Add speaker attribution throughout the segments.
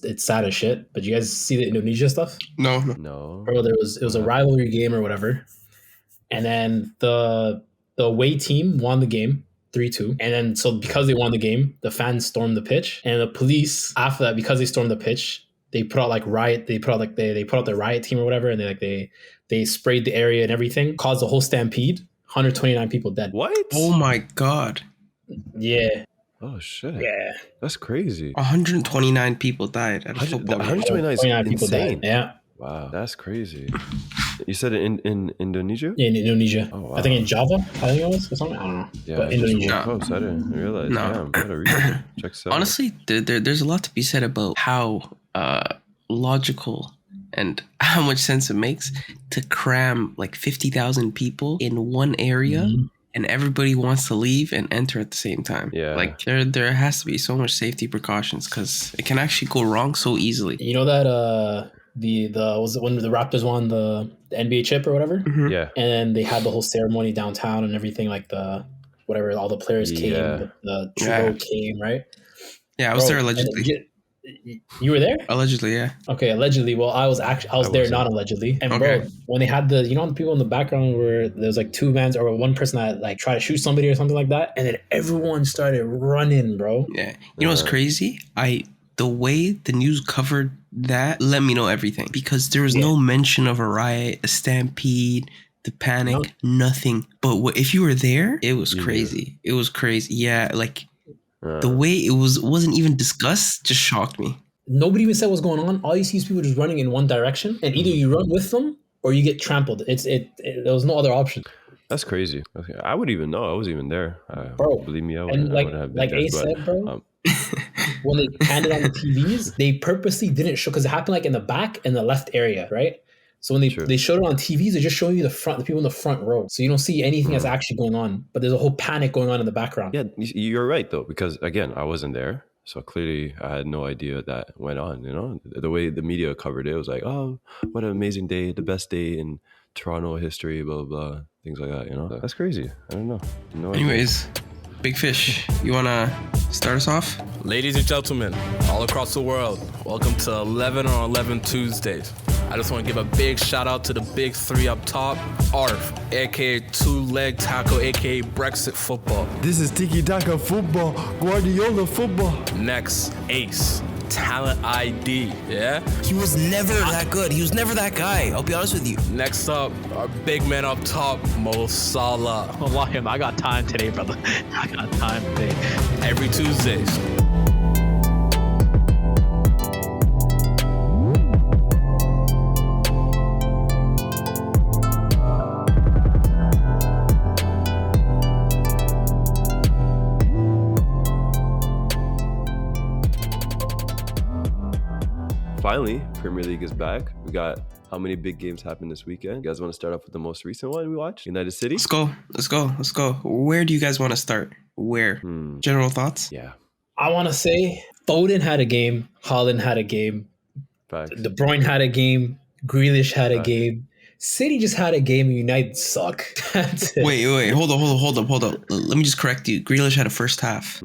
Speaker 1: It's sad as shit. But you guys see the Indonesia stuff?
Speaker 2: No.
Speaker 1: Bro, it was a rivalry game or whatever, and then the away team won the game 3-2. And then so because they won the game, the fans stormed the pitch, and the police after that, because they stormed the pitch, they put out like riot. They put out like they put out the riot team or whatever, and they sprayed the area and everything, caused a whole stampede. 129 people dead.
Speaker 3: What?
Speaker 2: Oh my god.
Speaker 1: Yeah.
Speaker 3: Oh shit.
Speaker 1: Yeah.
Speaker 3: That's crazy.
Speaker 2: 129 people died at a football game.
Speaker 3: 129 is
Speaker 1: people
Speaker 3: insane.
Speaker 1: died. Yeah.
Speaker 3: Wow, that's crazy. You said it in Indonesia?
Speaker 1: Yeah, in Indonesia.
Speaker 3: Oh, wow.
Speaker 1: I think in Java, I think it was, or something. I don't know.
Speaker 3: Yeah,
Speaker 1: but Indonesia.
Speaker 3: Post. I didn't realize.
Speaker 2: No.
Speaker 3: Damn, I gotta read. Check this out.
Speaker 2: Honestly, there's a lot to be said about how logical and how much sense it makes to cram like 50,000 people in one area, and everybody wants to leave and enter at the same time.
Speaker 3: Yeah.
Speaker 2: Like there has to be so much safety precautions because it can actually go wrong so easily.
Speaker 1: You know that the was it when the Raptors won the NBA chip or whatever?
Speaker 2: Mhm.
Speaker 3: Yeah.
Speaker 1: And then they had the whole ceremony downtown and everything, like the whatever, all the players came,
Speaker 3: Yeah.
Speaker 1: the Trudeau came, right?
Speaker 2: Yeah, I was there
Speaker 1: Bro,
Speaker 2: allegedly.
Speaker 1: You were there?
Speaker 2: Allegedly, yeah.
Speaker 1: Okay, allegedly. Well, I was there,
Speaker 3: wasn't.
Speaker 1: not allegedly. And
Speaker 2: Okay.
Speaker 1: bro, when they had the people in the background where there's like two vans or one person that like tried to shoot somebody or something like that, and then everyone started running, bro.
Speaker 2: Yeah. You know what's crazy? The way the news covered that let me know everything because there was no mention of a riot, a stampede, the panic, nothing. But if you were there, it was crazy. It was crazy. Yeah, like the way it wasn't even discussed just shocked me.
Speaker 1: Nobody even said what's going on. All you see is people just running in one direction, and either you run with them or you get trampled. There was no other option.
Speaker 3: That's crazy. Okay. I would even know. I was even there.
Speaker 1: Bro,
Speaker 3: Believe me, I
Speaker 1: and
Speaker 3: would have been
Speaker 1: like
Speaker 3: there.
Speaker 1: Ace said, bro,
Speaker 3: um,
Speaker 1: when they panned it on the TVs, they purposely didn't show because it happened like in the back and the left area, right? So when they showed it on TVs, they're just showing you the people in the front row, so you don't see anything that's actually going on. But there's a whole panic going on in the background.
Speaker 3: Yeah, you're right though, because again, I wasn't there, so clearly I had no idea that went on. You know, the way the media covered it was like, oh, what an amazing day, the best day in Toronto history, blah blah blah, things like that. You know, that's crazy. I don't know. No idea.
Speaker 2: Anyways, Big Fish, you wanna start us off?
Speaker 4: Ladies and gentlemen, all across the world, welcome to 11 on 11 Tuesdays. I just want to give a big shout out to the big three up top. ARF, aka two-leg tackle, aka Brexit football.
Speaker 5: This is tiki-taka football, Guardiola football.
Speaker 4: Next, Ace, talent ID, yeah?
Speaker 6: He was never that good. He was never that guy. I'll be honest with you.
Speaker 4: Next up, our big man up top, Mo Salah.
Speaker 7: Wallahi, I got time today, brother. I got time today.
Speaker 4: Every Tuesdays.
Speaker 3: Finally, Premier League is back. We got how many big games happened this weekend? You guys want to start off with the most recent one we watched? United City?
Speaker 2: Let's go. Where do you guys want to start? Where? General thoughts?
Speaker 3: Yeah.
Speaker 1: I want to say Foden had a game, Haaland had a game,
Speaker 3: Facts.
Speaker 1: De Bruyne had a game, Grealish had a game. City just had a game, and United suck. That's it.
Speaker 2: Wait. Hold up. Let me just correct you. Grealish had a first half.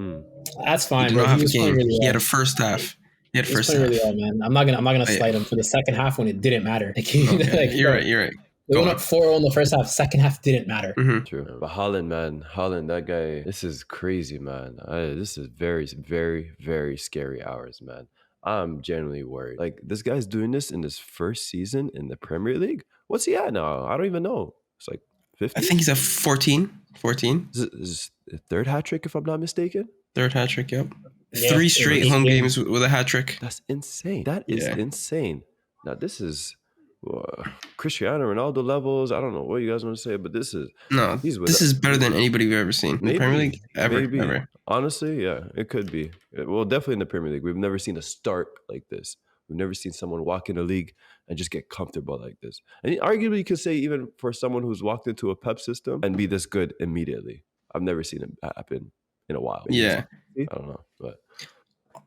Speaker 1: That's
Speaker 2: He
Speaker 1: fine,
Speaker 2: did
Speaker 1: bro.
Speaker 2: not have
Speaker 1: He
Speaker 2: a
Speaker 1: was playing
Speaker 2: game.
Speaker 1: really
Speaker 2: He
Speaker 1: well.
Speaker 2: had a first half. He had a
Speaker 1: He was
Speaker 2: first
Speaker 1: playing
Speaker 2: half.
Speaker 1: really well, man. I'm not gonna slight him for the second half when it didn't matter. Like,
Speaker 2: Okay. You're right.
Speaker 1: We
Speaker 2: Go
Speaker 1: went
Speaker 2: on.
Speaker 1: up 4-0 in the first half. Second half didn't matter.
Speaker 3: True. But Haaland, man. Haaland, that guy, this is crazy, man. This is very, very, very scary hours, man. I'm genuinely worried. Like, this guy's doing this in his first season in the Premier League? What's he at now? I don't even know. It's like 50?
Speaker 2: I think he's at 14. 14.
Speaker 3: This is the third hat trick, if I'm not mistaken.
Speaker 2: Third hat trick, yep.
Speaker 1: Yeah,
Speaker 2: 3 straight home
Speaker 1: yeah.
Speaker 2: games with a hat trick.
Speaker 3: That's insane. That is insane. Now, this is Cristiano Ronaldo levels. I don't know what you guys want to say, but this is...
Speaker 2: No, this is better than anybody we've ever seen. In the Premier League, ever.
Speaker 3: Honestly, yeah, it could be. Well, definitely in the Premier League. We've never seen a start like this. We've never seen someone walk in a league and just get comfortable like this. And arguably, you could say even for someone who's walked into a Pep system and be this good immediately. I've never seen it happen in a while.
Speaker 2: Yeah.
Speaker 3: I don't know, but...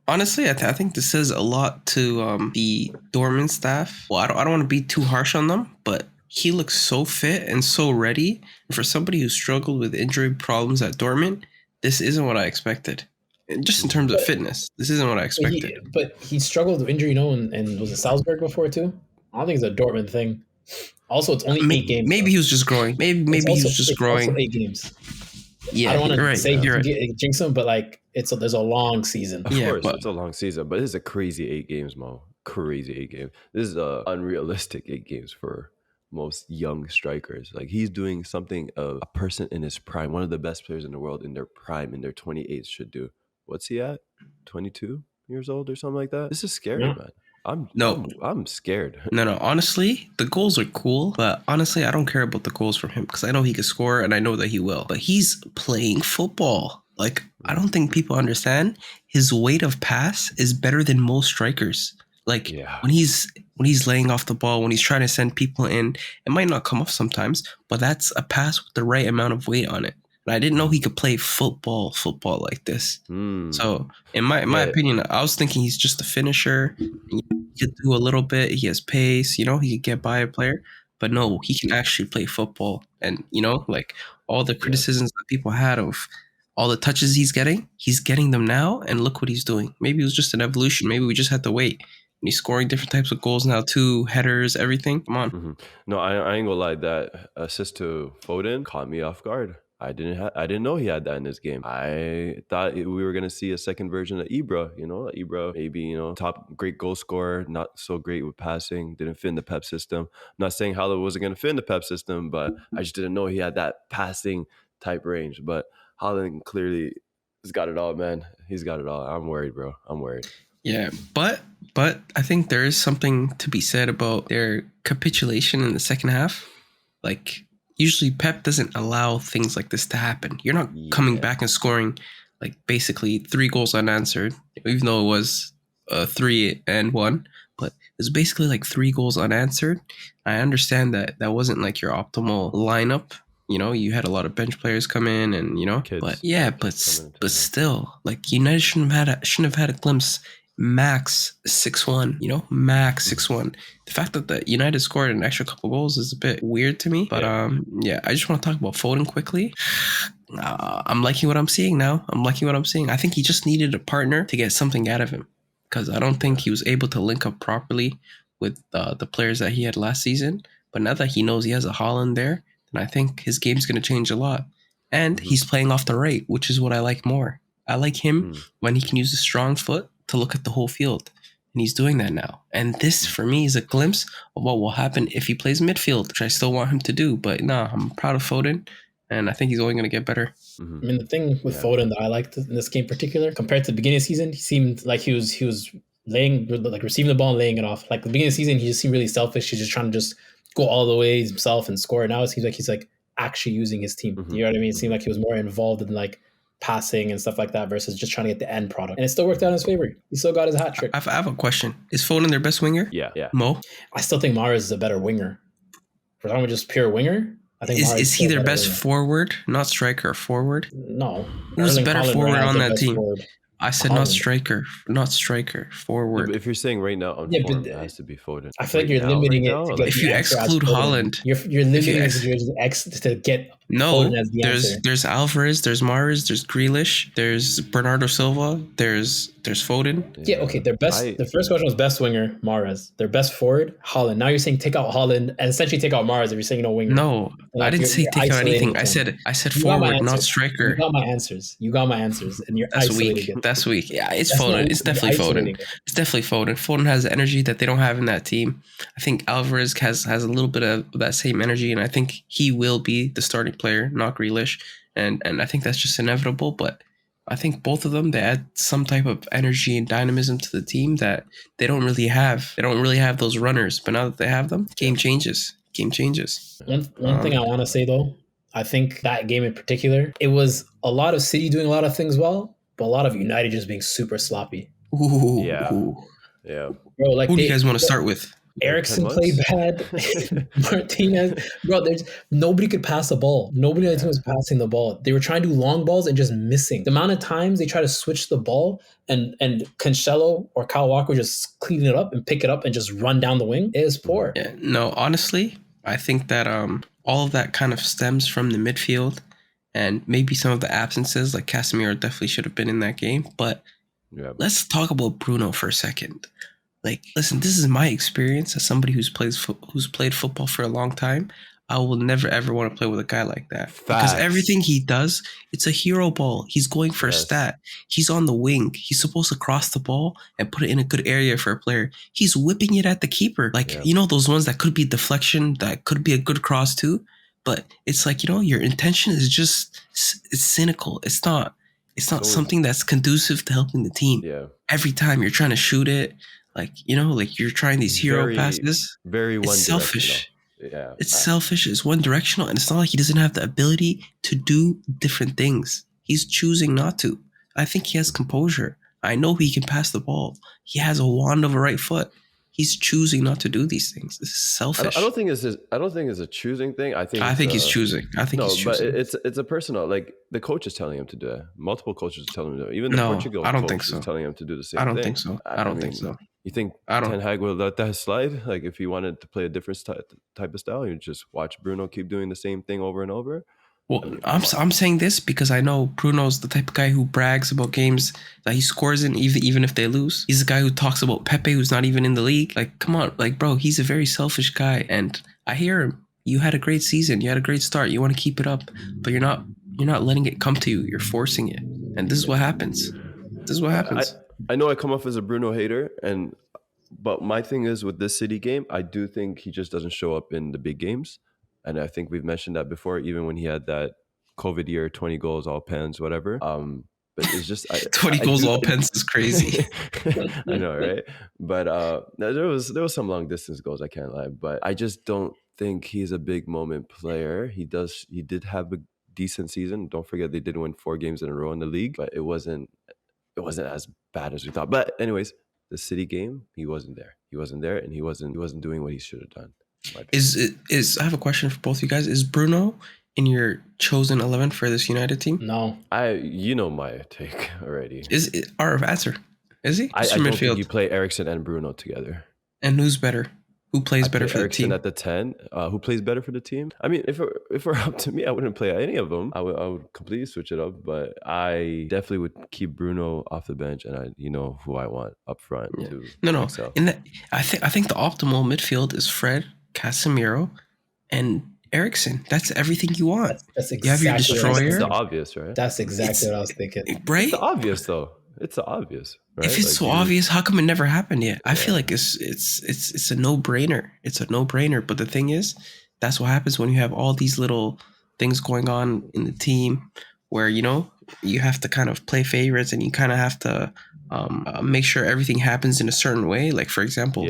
Speaker 2: Honestly, I think this says a lot to the Dortmund staff. Well, I don't want to be too harsh on them, but he looks so fit and so ready. And for somebody who struggled with injury problems at Dortmund, this isn't what I expected. And just in terms of fitness, this isn't what I expected.
Speaker 1: But he struggled with injury, and was it Salzburg before too? I don't think it's a Dortmund thing. Also, it's only 8 games.
Speaker 2: Maybe he was just growing. Maybe he was just growing.
Speaker 1: It's also 8 games.
Speaker 2: Yeah,
Speaker 1: I don't want
Speaker 2: you're
Speaker 1: to
Speaker 2: right.
Speaker 1: say
Speaker 2: You're right.
Speaker 1: jinx him, but like there's a long season.
Speaker 3: Of
Speaker 2: Yeah,
Speaker 3: course,
Speaker 2: but-
Speaker 3: it's a long season, but this is a crazy 8 games, Mo. Crazy 8 games. This is unrealistic 8 games for most young strikers. Like he's doing something a person in his prime, one of the best players in the world in their prime, in their 28s should do. What's he at? 22 years old or something like that? This is scary,
Speaker 1: Yeah.
Speaker 3: man. I'm scared.
Speaker 2: No. Honestly, the goals are cool, but honestly, I don't care about the goals from him because I know he can score and I know that he will. But he's playing football. Like, I don't think people understand his weight of pass is better than most strikers. Like when he's laying off the ball, when he's trying to send people in, it might not come off sometimes, but that's a pass with the right amount of weight on it. And I didn't know he could play football like this. So in my opinion, I was thinking he's just a finisher. He could do a little bit. He has pace, he could get by a player. But no, he can actually play football. And, like all the criticisms that people had of all the touches he's getting them now. And look what he's doing. Maybe it was just an evolution. Maybe we just had to wait. And he's scoring different types of goals now too, headers, everything. Come on.
Speaker 3: Mm-hmm. No, I ain't gonna lie. That assist to Foden caught me off guard. I didn't know he had that in his game. I thought we were gonna see a second version of Ibra. Ibra maybe top great goal scorer, not so great with passing, didn't fit in the Pep system. I'm not saying Haaland wasn't gonna fit in the Pep system, but I just didn't know he had that passing type range. But Haaland clearly has got it all, man. He's got it all. I'm worried, bro. I'm worried.
Speaker 2: Yeah, but I think there is something to be said about their capitulation in the second half. Like, usually Pep doesn't allow things like this to happen. You're not coming back and scoring like basically 3 goals unanswered, even though it was 3-1, but it was basically like 3 goals unanswered. I understand that wasn't like your optimal lineup. You had a lot of bench players come in, and but still, like United shouldn't have had a glimpse. Max 6-1, max 6-1. The fact that the United scored an extra couple goals is a bit weird to me. But I just want to talk about Foden quickly. I'm liking what I'm seeing now. I think he just needed a partner to get something out of him, because I don't think he was able to link up properly with the players that he had last season. But now that he knows he has a Haaland there, then I think his game's going to change a lot. And he's playing off the right, which is what I like more. I like him when he can use a strong foot to look at the whole field. And he's doing that now. And this, for me, is a glimpse of what will happen if he plays midfield, which I still want him to do. But I'm proud of Foden, and I think he's only going to get better.
Speaker 1: I mean, the thing with Foden that I liked in this game in particular, compared to the beginning of the season, he seemed like he was receiving the ball and laying it off. Like the beginning of the season, he just seemed really selfish. He's just trying to just go all the way himself and score. Now it seems like he's like actually using his team. You know what I mean? It seemed like he was more involved in like passing and stuff like that versus just trying to get the end product. And it still worked out in his favor. He still got his hat trick.
Speaker 2: I have a question. Is Foden their best winger?
Speaker 3: Yeah.
Speaker 2: Mo?
Speaker 1: I still think Mahrez is a better winger. For talking about just pure winger, I think
Speaker 2: is he their best forward, not striker or forward?
Speaker 1: No.
Speaker 2: Who's the better
Speaker 1: Haaland
Speaker 2: forward
Speaker 1: right now is
Speaker 2: on
Speaker 1: their
Speaker 2: that
Speaker 1: best
Speaker 2: team?
Speaker 1: forward.
Speaker 2: I said
Speaker 1: Haaland.
Speaker 2: not striker, forward.
Speaker 3: If you're saying right now on form, it has to be Foden.
Speaker 1: I feel like you're
Speaker 3: Right now,
Speaker 1: limiting
Speaker 3: right
Speaker 1: it.
Speaker 3: now,
Speaker 1: To
Speaker 3: like-
Speaker 1: get
Speaker 2: If
Speaker 1: the
Speaker 2: you
Speaker 1: answer as
Speaker 2: exclude
Speaker 1: Foden.
Speaker 2: Haaland.
Speaker 1: You're limiting it to get Foden as the answer.
Speaker 2: there's Alvarez, there's Mahrez, there's Grealish, there's Bernardo Silva, there's Foden.
Speaker 1: Yeah, okay. Their best. The first question was best winger, Mahrez. Their best forward, Haaland. Now you're saying take out Haaland and essentially take out Mahrez if you're saying no winger.
Speaker 2: No,
Speaker 1: Like,
Speaker 2: I didn't say
Speaker 1: you're
Speaker 2: take out
Speaker 1: isolating
Speaker 2: anything.
Speaker 1: them.
Speaker 2: I said
Speaker 1: You got my
Speaker 2: forward, not
Speaker 1: answers.
Speaker 2: striker.
Speaker 1: You got my answers, and you're
Speaker 2: That's
Speaker 1: isolating
Speaker 2: weak.
Speaker 1: it.
Speaker 2: That's weak. Yeah, it's
Speaker 1: That's
Speaker 2: Foden.
Speaker 1: not-
Speaker 2: It's
Speaker 1: you're
Speaker 2: definitely
Speaker 1: isolating
Speaker 2: Foden.
Speaker 1: it.
Speaker 2: It's definitely Foden. Foden has the energy that they don't have in that team. I think Alvarez has a little bit of that same energy, and I think he will be the starting player, not Grealish. And I think that's just inevitable. But I think both of them, they add some type of energy and dynamism to the team that they don't really have. They don't really have those runners. But now that they have them, game changes.
Speaker 1: One thing I want to say though, I think that game in particular, it was a lot of City doing a lot of things well, but a lot of United just being super sloppy.
Speaker 2: Ooh.
Speaker 3: Yeah.
Speaker 1: Bro, like
Speaker 2: Who do you guys want to start with?
Speaker 1: Ericsson played bad. Martinez, bro, there's nobody could pass the ball. Nobody on the team was passing the ball. They were trying to do long balls and just missing. The amount of times they try to switch the ball and Cancelo or Kyle Walker just clean it up and pick it up and just run down the wing is poor.
Speaker 2: Yeah, no, honestly, I think that all of that kind of stems from the midfield and maybe some of the absences, like Casemiro definitely should have been in that game. But let's talk about Bruno for a second. Like, listen, this is my experience as somebody who's played football for a long time. I will never ever want to play with a guy like that. Because everything he does, it's a hero ball. He's going for a stat. He's on the wing. He's supposed to cross the ball and put it in a good area for a player. He's whipping it at the keeper. Like, you know, those ones that could be deflection, that could be a good cross too. But it's like, you know, your intention is just, it's cynical. It's not something that's conducive to helping the team.
Speaker 3: Yeah.
Speaker 2: Every time you're trying to shoot it, like, you know, like you're trying these hero passes.
Speaker 3: It's
Speaker 2: selfish.
Speaker 3: Yeah.
Speaker 2: It's selfish. It's one directional. And it's not like he doesn't have the ability to do different things. He's choosing not to. I think he has composure. I know he can pass the ball. He has a wand of a right foot. He's choosing not to do these things. This is selfish.
Speaker 3: I don't think it's a choosing thing. I think
Speaker 2: he's choosing. He's choosing.
Speaker 3: But it's a personal. Like the coach is telling him to do it. Multiple coaches are telling him to do it. Even the Portugal coach is telling him to do the same thing.
Speaker 2: I don't think so. I don't think so.
Speaker 3: You think Ten Hag will let that slide? Like if he wanted to play a different type of style, you just watch Bruno keep doing the same thing over and over.
Speaker 2: Well, I'm saying this because I know Bruno's the type of guy who brags about games that he scores in, even if they lose. He's the guy who talks about Pepe, who's not even in the league. Like, come on, like, bro, he's a very selfish guy, and I hear him. You had a great season, you had a great start, you want to keep it up, but you're not letting it come to you. You're forcing it, and this is what happens.
Speaker 3: I know I come off as a Bruno hater, but my thing is with this City game, I do think he just doesn't show up in the big games. And I think we've mentioned that before, even when he had that COVID year, 20 goals, all pens, whatever. But it's just
Speaker 2: 20 goals, all pens is crazy.
Speaker 3: I know, right? But there was some long distance goals, I can't lie. But I just don't think he's a big moment player. He did have a decent season. Don't forget they did win 4 games in a row in the league, but it wasn't as bad as we thought. But anyways, the City game, he wasn't there. And he wasn't doing what he should have done.
Speaker 2: I have a question for both of you guys. Is Bruno in your chosen 11 for this United team?
Speaker 1: No.
Speaker 3: You know my take already.
Speaker 2: Is it our answer? Is he?
Speaker 3: I don't think you play Eriksen and Bruno together.
Speaker 2: And who's better? Who plays better for
Speaker 3: Eriksen
Speaker 2: the team?
Speaker 3: At the 10. Who plays better for the team? I mean, if it were up to me, I wouldn't play any of them. I would completely switch it up, but I definitely would keep Bruno off the bench, and you know who I want up front.
Speaker 2: Yeah.
Speaker 3: To
Speaker 2: No.
Speaker 3: excel.
Speaker 2: I think the optimal midfield is Fred, Casemiro, and Eriksen. That's everything you want.
Speaker 1: That's exactly
Speaker 2: you have your destroyer.
Speaker 3: It's the obvious, right?
Speaker 1: That's exactly what I was thinking.
Speaker 2: Right?
Speaker 3: It's the obvious, though. It's the obvious. Right?
Speaker 2: If it's so obvious, how come it never happened yet? I feel like it's a no-brainer. It's a no-brainer. But the thing is, that's what happens when you have all these little things going on in the team where, you know, you have to kind of play favorites and you kind of have to make sure everything happens in a certain way. Like, for example,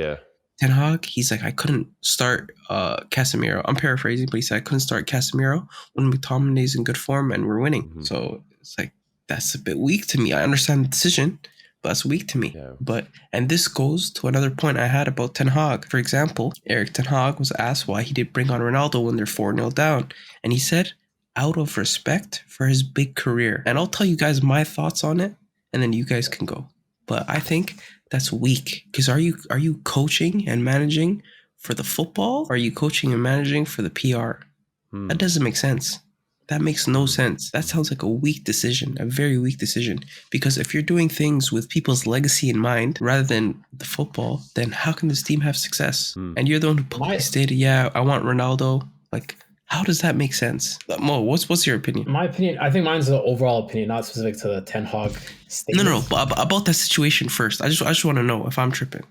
Speaker 2: Ten Hag, he's like, I couldn't start Casemiro. I'm paraphrasing, but he said I couldn't start Casemiro when McTominay's in good form and we're winning. Mm-hmm. So it's like, that's a bit weak to me. I understand the decision, but that's weak to me. Yeah. And this goes to another point I had about Ten Hag. For example, Erik Ten Hag was asked why he didn't bring on Ronaldo when they're 4-0 down. And he said, out of respect for his big career. And I'll tell you guys my thoughts on it, and then you guys can go. But I think that's weak. Because are you coaching and managing for the football? Or are you coaching and managing for the PR? That doesn't make sense. That makes no sense. That sounds like a weak decision, a very weak decision. Because if you're doing things with people's legacy in mind rather than the football, then how can this team have success? And you're the one who stated, I want Ronaldo. Like, how does that make sense? Mo, what's your opinion?
Speaker 1: My opinion, I think mine's the overall opinion, not specific to the Ten Hag statement.
Speaker 2: No, about that situation first. I just want to know if I'm tripping.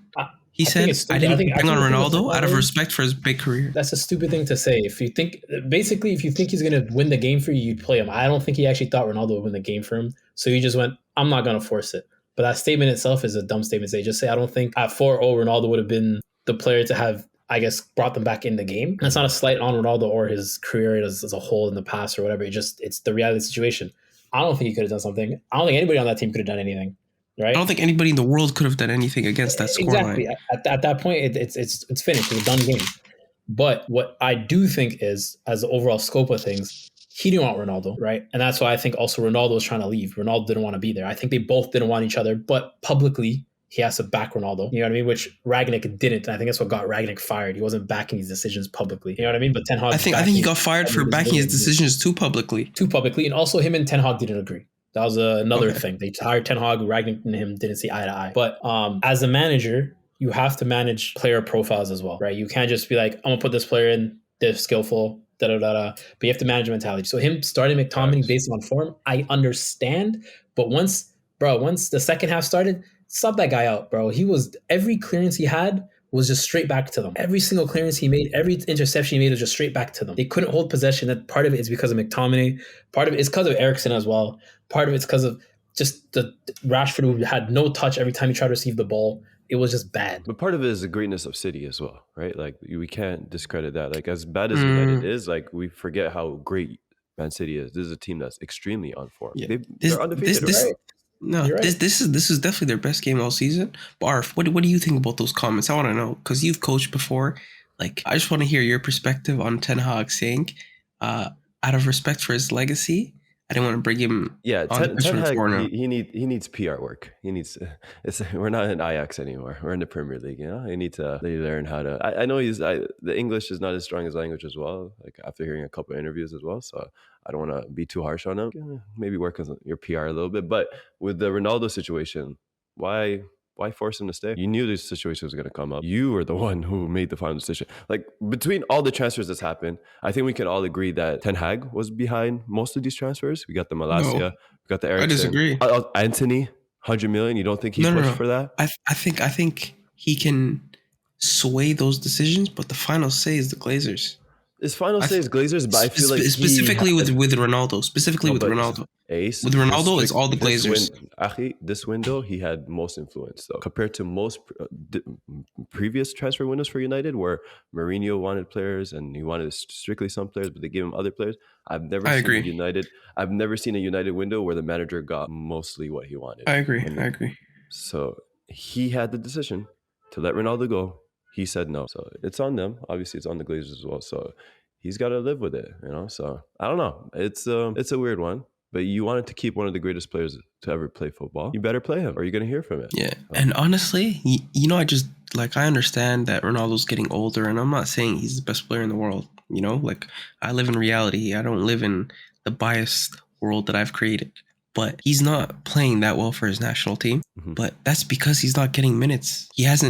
Speaker 2: He said, I didn't bring on Ronaldo out of respect for his big career.
Speaker 1: That's a stupid thing to say. If you think he's going to win the game for you, you'd play him. I don't think he actually thought Ronaldo would win the game for him. So he just went, I'm not going to force it. But that statement itself is a dumb statement to say. Just say, I don't think at 4-0, Ronaldo would have been the player to have, I guess, brought them back in the game. And it's not a slight on Ronaldo or his career as a whole in the past or whatever. It's the reality of the situation. I don't think he could have done something. I don't think anybody on that team could have done anything. Right?
Speaker 2: I don't think anybody in the world could have done anything against that scoreline.
Speaker 1: Exactly. At that point, it's finished. It's a done game. But what I do think is, as the overall scope of things, he didn't want Ronaldo, right? And that's why I think also Ronaldo was trying to leave. Ronaldo didn't want to be there. I think they both didn't want each other, but publicly, he has to back Ronaldo. You know what I mean? Which Ragnick didn't. I think that's what got Ragnick fired. He wasn't backing his decisions publicly. You know what I mean? But Ten Hag,
Speaker 2: I think he got fired for backing his decisions too publicly.
Speaker 1: And also him and Ten Hag didn't agree. That was another thing. They hired Ten Hag, Ragnick and him didn't see eye to eye. But as a manager, you have to manage player profiles as well, right? You can't just be like, I'm gonna put this player in, they're skillful, But you have to manage mentality. So him starting McTominay based on form, I understand. But once the second half started, sub that guy out, bro. Every clearance he had was just straight back to them. Every single clearance he made, every interception he made was just straight back to them. They couldn't hold possession. That part of it is because of McTominay. Part of it is because of Eriksen as well. Part of it's because of just the Rashford, who had no touch every time he tried to receive the ball. It was just bad.
Speaker 3: But part of it is the greatness of City as well, right? Like we can't discredit that. Like as bad as United is, like we forget how great Man City is. This is a team that's extremely on form.
Speaker 2: Yeah.
Speaker 3: They're undefeated, right?
Speaker 2: No, right. This is definitely their best game all season. Barf, what do you think about those comments? I want to know because you've coached before. Like, I just want to hear your perspective on Ten Hag saying, out of respect for his legacy, I didn't want to bring him.
Speaker 3: Yeah, Ten Hag, he needs PR work. We're not in Ajax anymore. We're in the Premier League. You know, you need to learn how to. I know the English is not as strong as language as well. Like after hearing a couple of interviews as well, so I don't want to be too harsh on him. Maybe work on your PR a little bit. But with the Ronaldo situation, why force him to stay? You knew this situation was going to come up. You were the one who made the final decision. Like between all the transfers that's happened, I think we can all agree that Ten Hag was behind most of these transfers. We got the Malacia, we got the Eriksen.
Speaker 2: I disagree.
Speaker 3: Anthony, 100 million. You don't think he pushed for that?
Speaker 2: I think he can sway those decisions, but the final say is the Glazers.
Speaker 3: His final say is Glazers, but I feel like
Speaker 2: specifically with Ronaldo. Specifically with Ronaldo.
Speaker 3: Ace,
Speaker 2: with Ronaldo, it's all the Glazers.
Speaker 3: This window, he had most influence, though, compared to most previous transfer windows for United, where Mourinho wanted players and he wanted strictly some players, but they gave him other players. I've never seen a United window where the manager got mostly what he wanted.
Speaker 2: I agree.
Speaker 3: So he had the decision to let Ronaldo go. He said no. So it's on them. Obviously, it's on the Glazers as well. So he's got to live with it, you know? So I don't know. It's a weird one. But you wanted to keep one of the greatest players to ever play football. You better play him or you're going to hear from him.
Speaker 2: Yeah. And honestly, I understand that Ronaldo's getting older, and I'm not saying he's the best player in the world. You know, like I live in reality. I don't live in the biased world that I've created. But he's not playing that well for his national team. Mm-hmm. But that's because he's not getting minutes. He has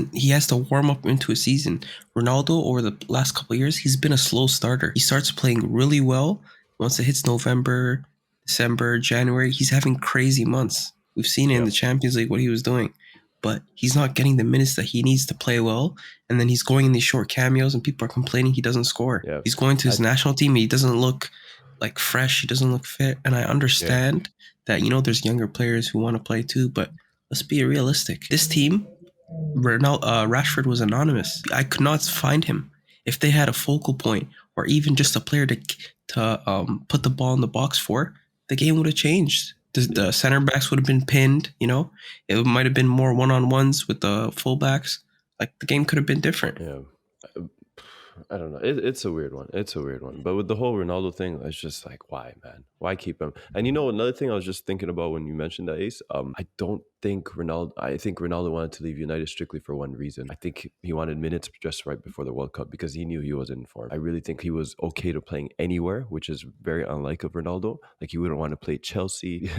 Speaker 2: to warm up into a season. Ronaldo, over the last couple of years, he's been a slow starter. He starts playing really well. Once it hits November, December, January, he's having crazy months. We've seen it in the Champions League, what he was doing. But he's not getting the minutes that he needs to play well. And then he's going in these short cameos and people are complaining he doesn't score. Yeah. He's going to his national team. He doesn't look like fresh. He doesn't look fit. And I understand that, there's younger players who want to play too. But let's be realistic. This team, Rashford was anonymous. I could not find him. If they had a focal point or even just a player to put the ball in the box for, the game would have changed. The center backs would have been pinned, It might have been more one-on-ones with the fullbacks. Like, the game could have been different.
Speaker 3: Yeah. I don't know. It's a weird one. But with the whole Ronaldo thing, it's just like, why, man? Why keep him? And another thing I was just thinking about when you mentioned that, Ace, I think Ronaldo wanted to leave United strictly for one reason. I think he wanted minutes just right before the World Cup because he knew he wasn't in form. I really think he was okay to playing anywhere, which is very unlike of Ronaldo. Like, he wouldn't want to play Chelsea.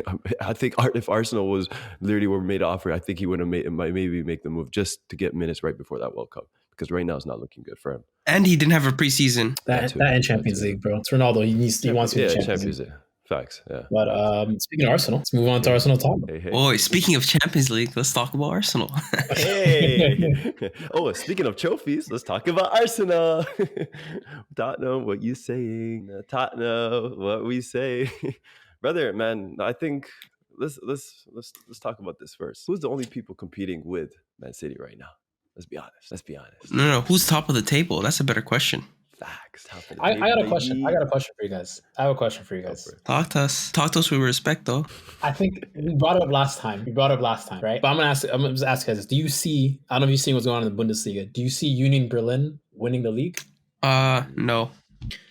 Speaker 3: I think if Arsenal was literally were made an offer, I think he would have maybe make the move just to get minutes right before that World Cup. Because right now it's not looking good for him.
Speaker 2: And he didn't have a preseason.
Speaker 1: That and Champions League, bro. It's Ronaldo. He wants to be Champions League.
Speaker 3: Facts, yeah.
Speaker 1: But speaking of Arsenal, let's move on to Arsenal talk.
Speaker 3: Hey.
Speaker 2: Boy, speaking of Champions League, let's talk about Arsenal.
Speaker 3: Hey! Speaking of trophies, let's talk about Arsenal. Tottenham, what you saying? Tottenham, what we say. Brother, man, I think let's talk about this first. Who's the only people competing with Man City right now? Let's be honest.
Speaker 2: No. Who's top of the table? That's a better question.
Speaker 3: Facts.
Speaker 1: I got a question. I got a question for you guys. Talk
Speaker 2: to us with respect, though.
Speaker 1: I think we brought it up last time. Right? But I'm gonna just ask you guys: do you see? I don't know if you've seen what's going on in the Bundesliga. Do you see Union Berlin winning the league?
Speaker 2: No.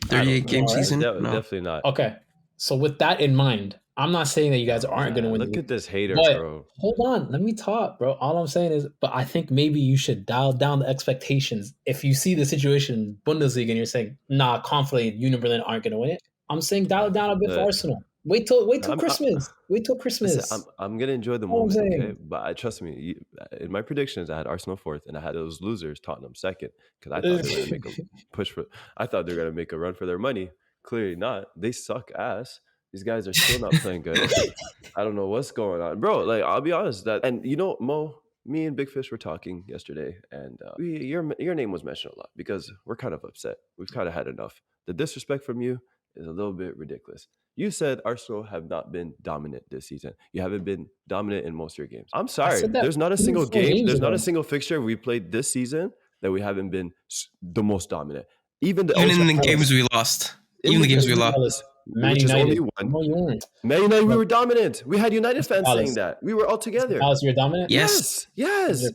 Speaker 2: 38 game season.
Speaker 3: No. Definitely not.
Speaker 1: Okay. So with that in mind, I'm not saying that you guys aren't going to win.
Speaker 3: Look at this hater,
Speaker 1: but
Speaker 3: bro.
Speaker 1: hold on, let me talk, bro. All I'm saying is, but I think maybe you should dial down the expectations. If you see the situation in Bundesliga and you're saying, nah, confidently, Union Berlin aren't going to win it. I'm saying dial it down a bit for Arsenal. Wait till Christmas. Wait till Christmas.
Speaker 3: Listen, I'm gonna enjoy the moment, okay? But trust me, in my predictions, I had Arsenal 4th, and I had those losers Tottenham 2nd because I thought they were gonna make a push for. I thought they were gonna make a run for their money. Clearly not. They suck ass. These guys are still not playing good. I don't know what's going on, bro. Like, I'll be honest. And Mo, me and Big Fish were talking yesterday, and your name was mentioned a lot because we're kind of upset. We've kind of had enough. The disrespect from you is a little bit ridiculous. You said Arsenal have not been dominant this season. You haven't been dominant in most of your games. I'm sorry. There's not a single game. There's not a single fixture we played this season that we haven't been the most dominant. Even
Speaker 2: in the games we lost. Even the games we lost.
Speaker 3: Man United. Man United, we were dominant. We had United fans saying that. We were all together.
Speaker 1: Alice, you're dominant?
Speaker 3: Yes.
Speaker 1: You're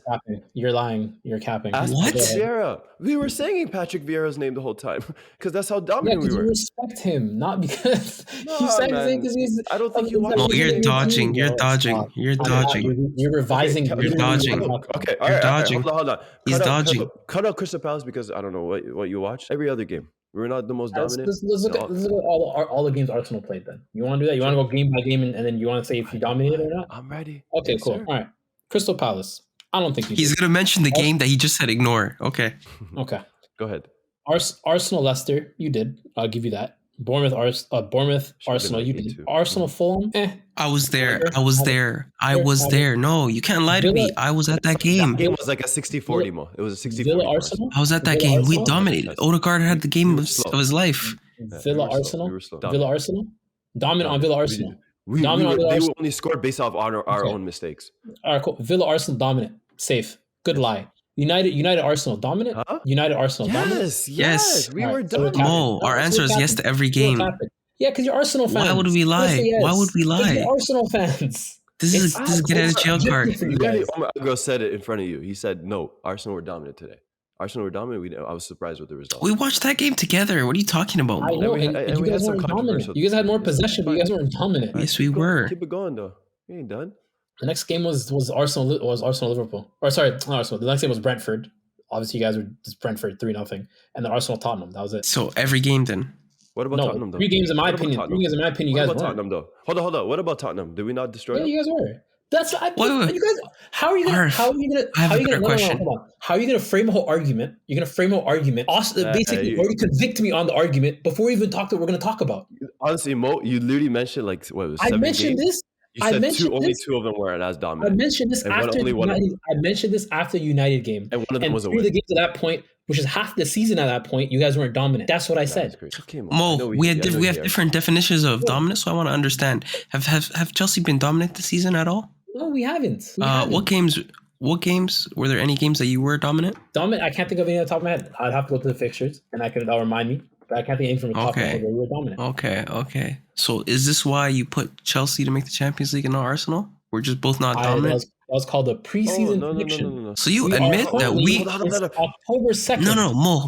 Speaker 1: capping. You're lying. You're capping.
Speaker 2: What?
Speaker 3: Vieira. We were singing Patrick Vieira's name the whole time because that's how dominant we were.
Speaker 1: You respect him, not because you said it because he's.
Speaker 3: I don't think you want.
Speaker 2: No, you're dodging. You're dodging. You're dodging.
Speaker 1: You're revising.
Speaker 2: You're dodging.
Speaker 3: Okay,
Speaker 2: you're dodging.
Speaker 3: Hold on.
Speaker 2: He's dodging.
Speaker 3: Cut out Crystal Palace because I don't know what you watch. Every other game. We were not the most dominant.
Speaker 1: Let's look at all the games Arsenal played then. You want to do that? You want to go game by game and then you want to say if you dominated or not?
Speaker 3: I'm ready.
Speaker 1: Okay,
Speaker 3: yes,
Speaker 1: cool.
Speaker 3: Sir.
Speaker 1: All right. Crystal Palace. I don't think
Speaker 2: he's going to mention the game that he just said ignore. Okay.
Speaker 1: Okay.
Speaker 3: Go ahead.
Speaker 1: Arsenal, Leicester. You did. I'll give you that. Bournemouth, Arsenal. You did. Arsenal, Fulham.
Speaker 2: I was there. No, you can't lie to me. I was at that game.
Speaker 3: That game was like a 60-40, Mo. It was a 60-40.
Speaker 1: Villa, Arsenal.
Speaker 2: I was at that game. We dominated. Odegaard had the game of his life.
Speaker 1: Villa, Arsenal. Villa, Arsenal. Dominant on Villa, Arsenal.
Speaker 3: They only scored based off our own mistakes.
Speaker 1: All right, cool. Villa, Arsenal, dominant. Safe. Good lie. United, Arsenal, dominant. Huh? United, Arsenal, dominant.
Speaker 3: Yes. We were dominant.
Speaker 2: No, our answer is yes to every game.
Speaker 1: Yeah, because you're Arsenal fans.
Speaker 2: Why would we lie?
Speaker 1: Yes.
Speaker 2: Why would we lie?
Speaker 1: You're Arsenal fans.
Speaker 2: This is get out of jail card.
Speaker 3: Omar Agro said it in front of you. He said, no, Arsenal were dominant today. Arsenal were dominant. I was surprised with the result.
Speaker 2: We watched that game together. What are you talking about?
Speaker 1: I know, and you guys weren't dominant. You guys had more possession, but you guys weren't dominant.
Speaker 2: Yes, we were.
Speaker 3: Keep it going, though. We ain't done.
Speaker 1: The next game was Arsenal Liverpool. Or sorry, not Arsenal. The next game was Brentford. Obviously, you guys were just Brentford 3-0, and then Arsenal Tottenham. That was it.
Speaker 2: So every game then.
Speaker 3: What about Tottenham though?
Speaker 1: 3 games in my opinion. 3 games in my opinion. You guys
Speaker 3: were.
Speaker 1: What
Speaker 3: about Tottenham though? Hold on. What about Tottenham? Did we not destroy them?
Speaker 1: Yeah, you guys were. That's
Speaker 2: wait.
Speaker 1: You guys. How are you gonna? How are you gonna?
Speaker 2: I have a better question.
Speaker 1: How are you gonna frame a whole argument? You're gonna frame a whole argument. Basically, already convict me on the argument before we even talk to what we're gonna talk about.
Speaker 3: Honestly, Mo, you literally mentioned like what was 7
Speaker 1: I mentioned
Speaker 3: games?
Speaker 1: this.
Speaker 3: You said only 2 of them were as dominant.
Speaker 1: I mentioned this after United. I mentioned this after United game,
Speaker 3: and one of them was a win.
Speaker 1: 3 of the games at that point, which is half the season at that point, you guys weren't dominant. That's what I said.
Speaker 3: Okay,
Speaker 2: Mo, we have different definitions of dominance, so I want to understand. Have Chelsea been dominant this season at all?
Speaker 1: No, we haven't.
Speaker 2: What games were there? Any games that you were dominant?
Speaker 1: Dominant. I can't think of any on the top of my head. I'd have to go to the fixtures, and that'll remind me. But I can't think of anything from the top of my head where we were dominant.
Speaker 2: Okay. So is this why you put Chelsea to make the Champions League and not Arsenal? We're just both not dominant.
Speaker 1: That was called a preseason prediction.
Speaker 2: No. So you admit that we
Speaker 1: October 2nd.
Speaker 2: No, Mo.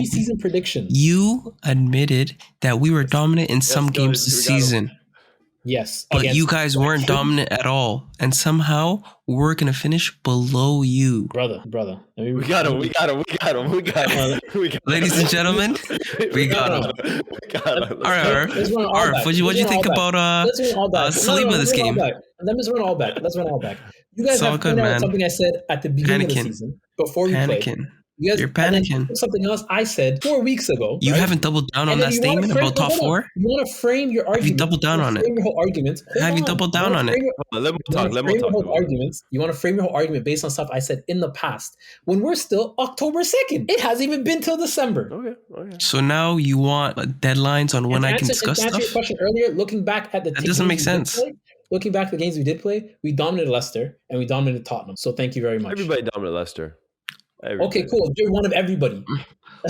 Speaker 1: Preseason prediction.
Speaker 2: You admitted that we were dominant in some games this season.
Speaker 1: Yes.
Speaker 2: But you guys weren't dominant at all. And somehow we're going to finish below you.
Speaker 1: Brother.
Speaker 3: We got him.
Speaker 2: Ladies and gentlemen, we got him. All right. What do you think about Saliba this game?
Speaker 1: Let me run all back. You guys have pointed out something I said at the beginning of the season before we played.
Speaker 2: You're panicking.
Speaker 1: Something else I said 4 weeks ago.
Speaker 2: You haven't doubled down on that statement about top 4?
Speaker 1: You want to frame your argument.
Speaker 2: Have you doubled down on it?
Speaker 1: Frame your whole argument.
Speaker 2: Have you doubled down on it?
Speaker 3: Let me talk.
Speaker 1: You want to frame your whole argument based on stuff I said in the past when we're still October 2nd. It hasn't even been till December.
Speaker 3: Okay.
Speaker 2: So now you want deadlines on when I can discuss stuff?
Speaker 1: To answer your question earlier, looking back at
Speaker 2: that doesn't make sense.
Speaker 1: Looking back at the games we did play, we dominated Leicester and we dominated Tottenham. So thank you very much.
Speaker 3: Everybody dominated Leicester.
Speaker 1: Okay, cool. You're one of everybody.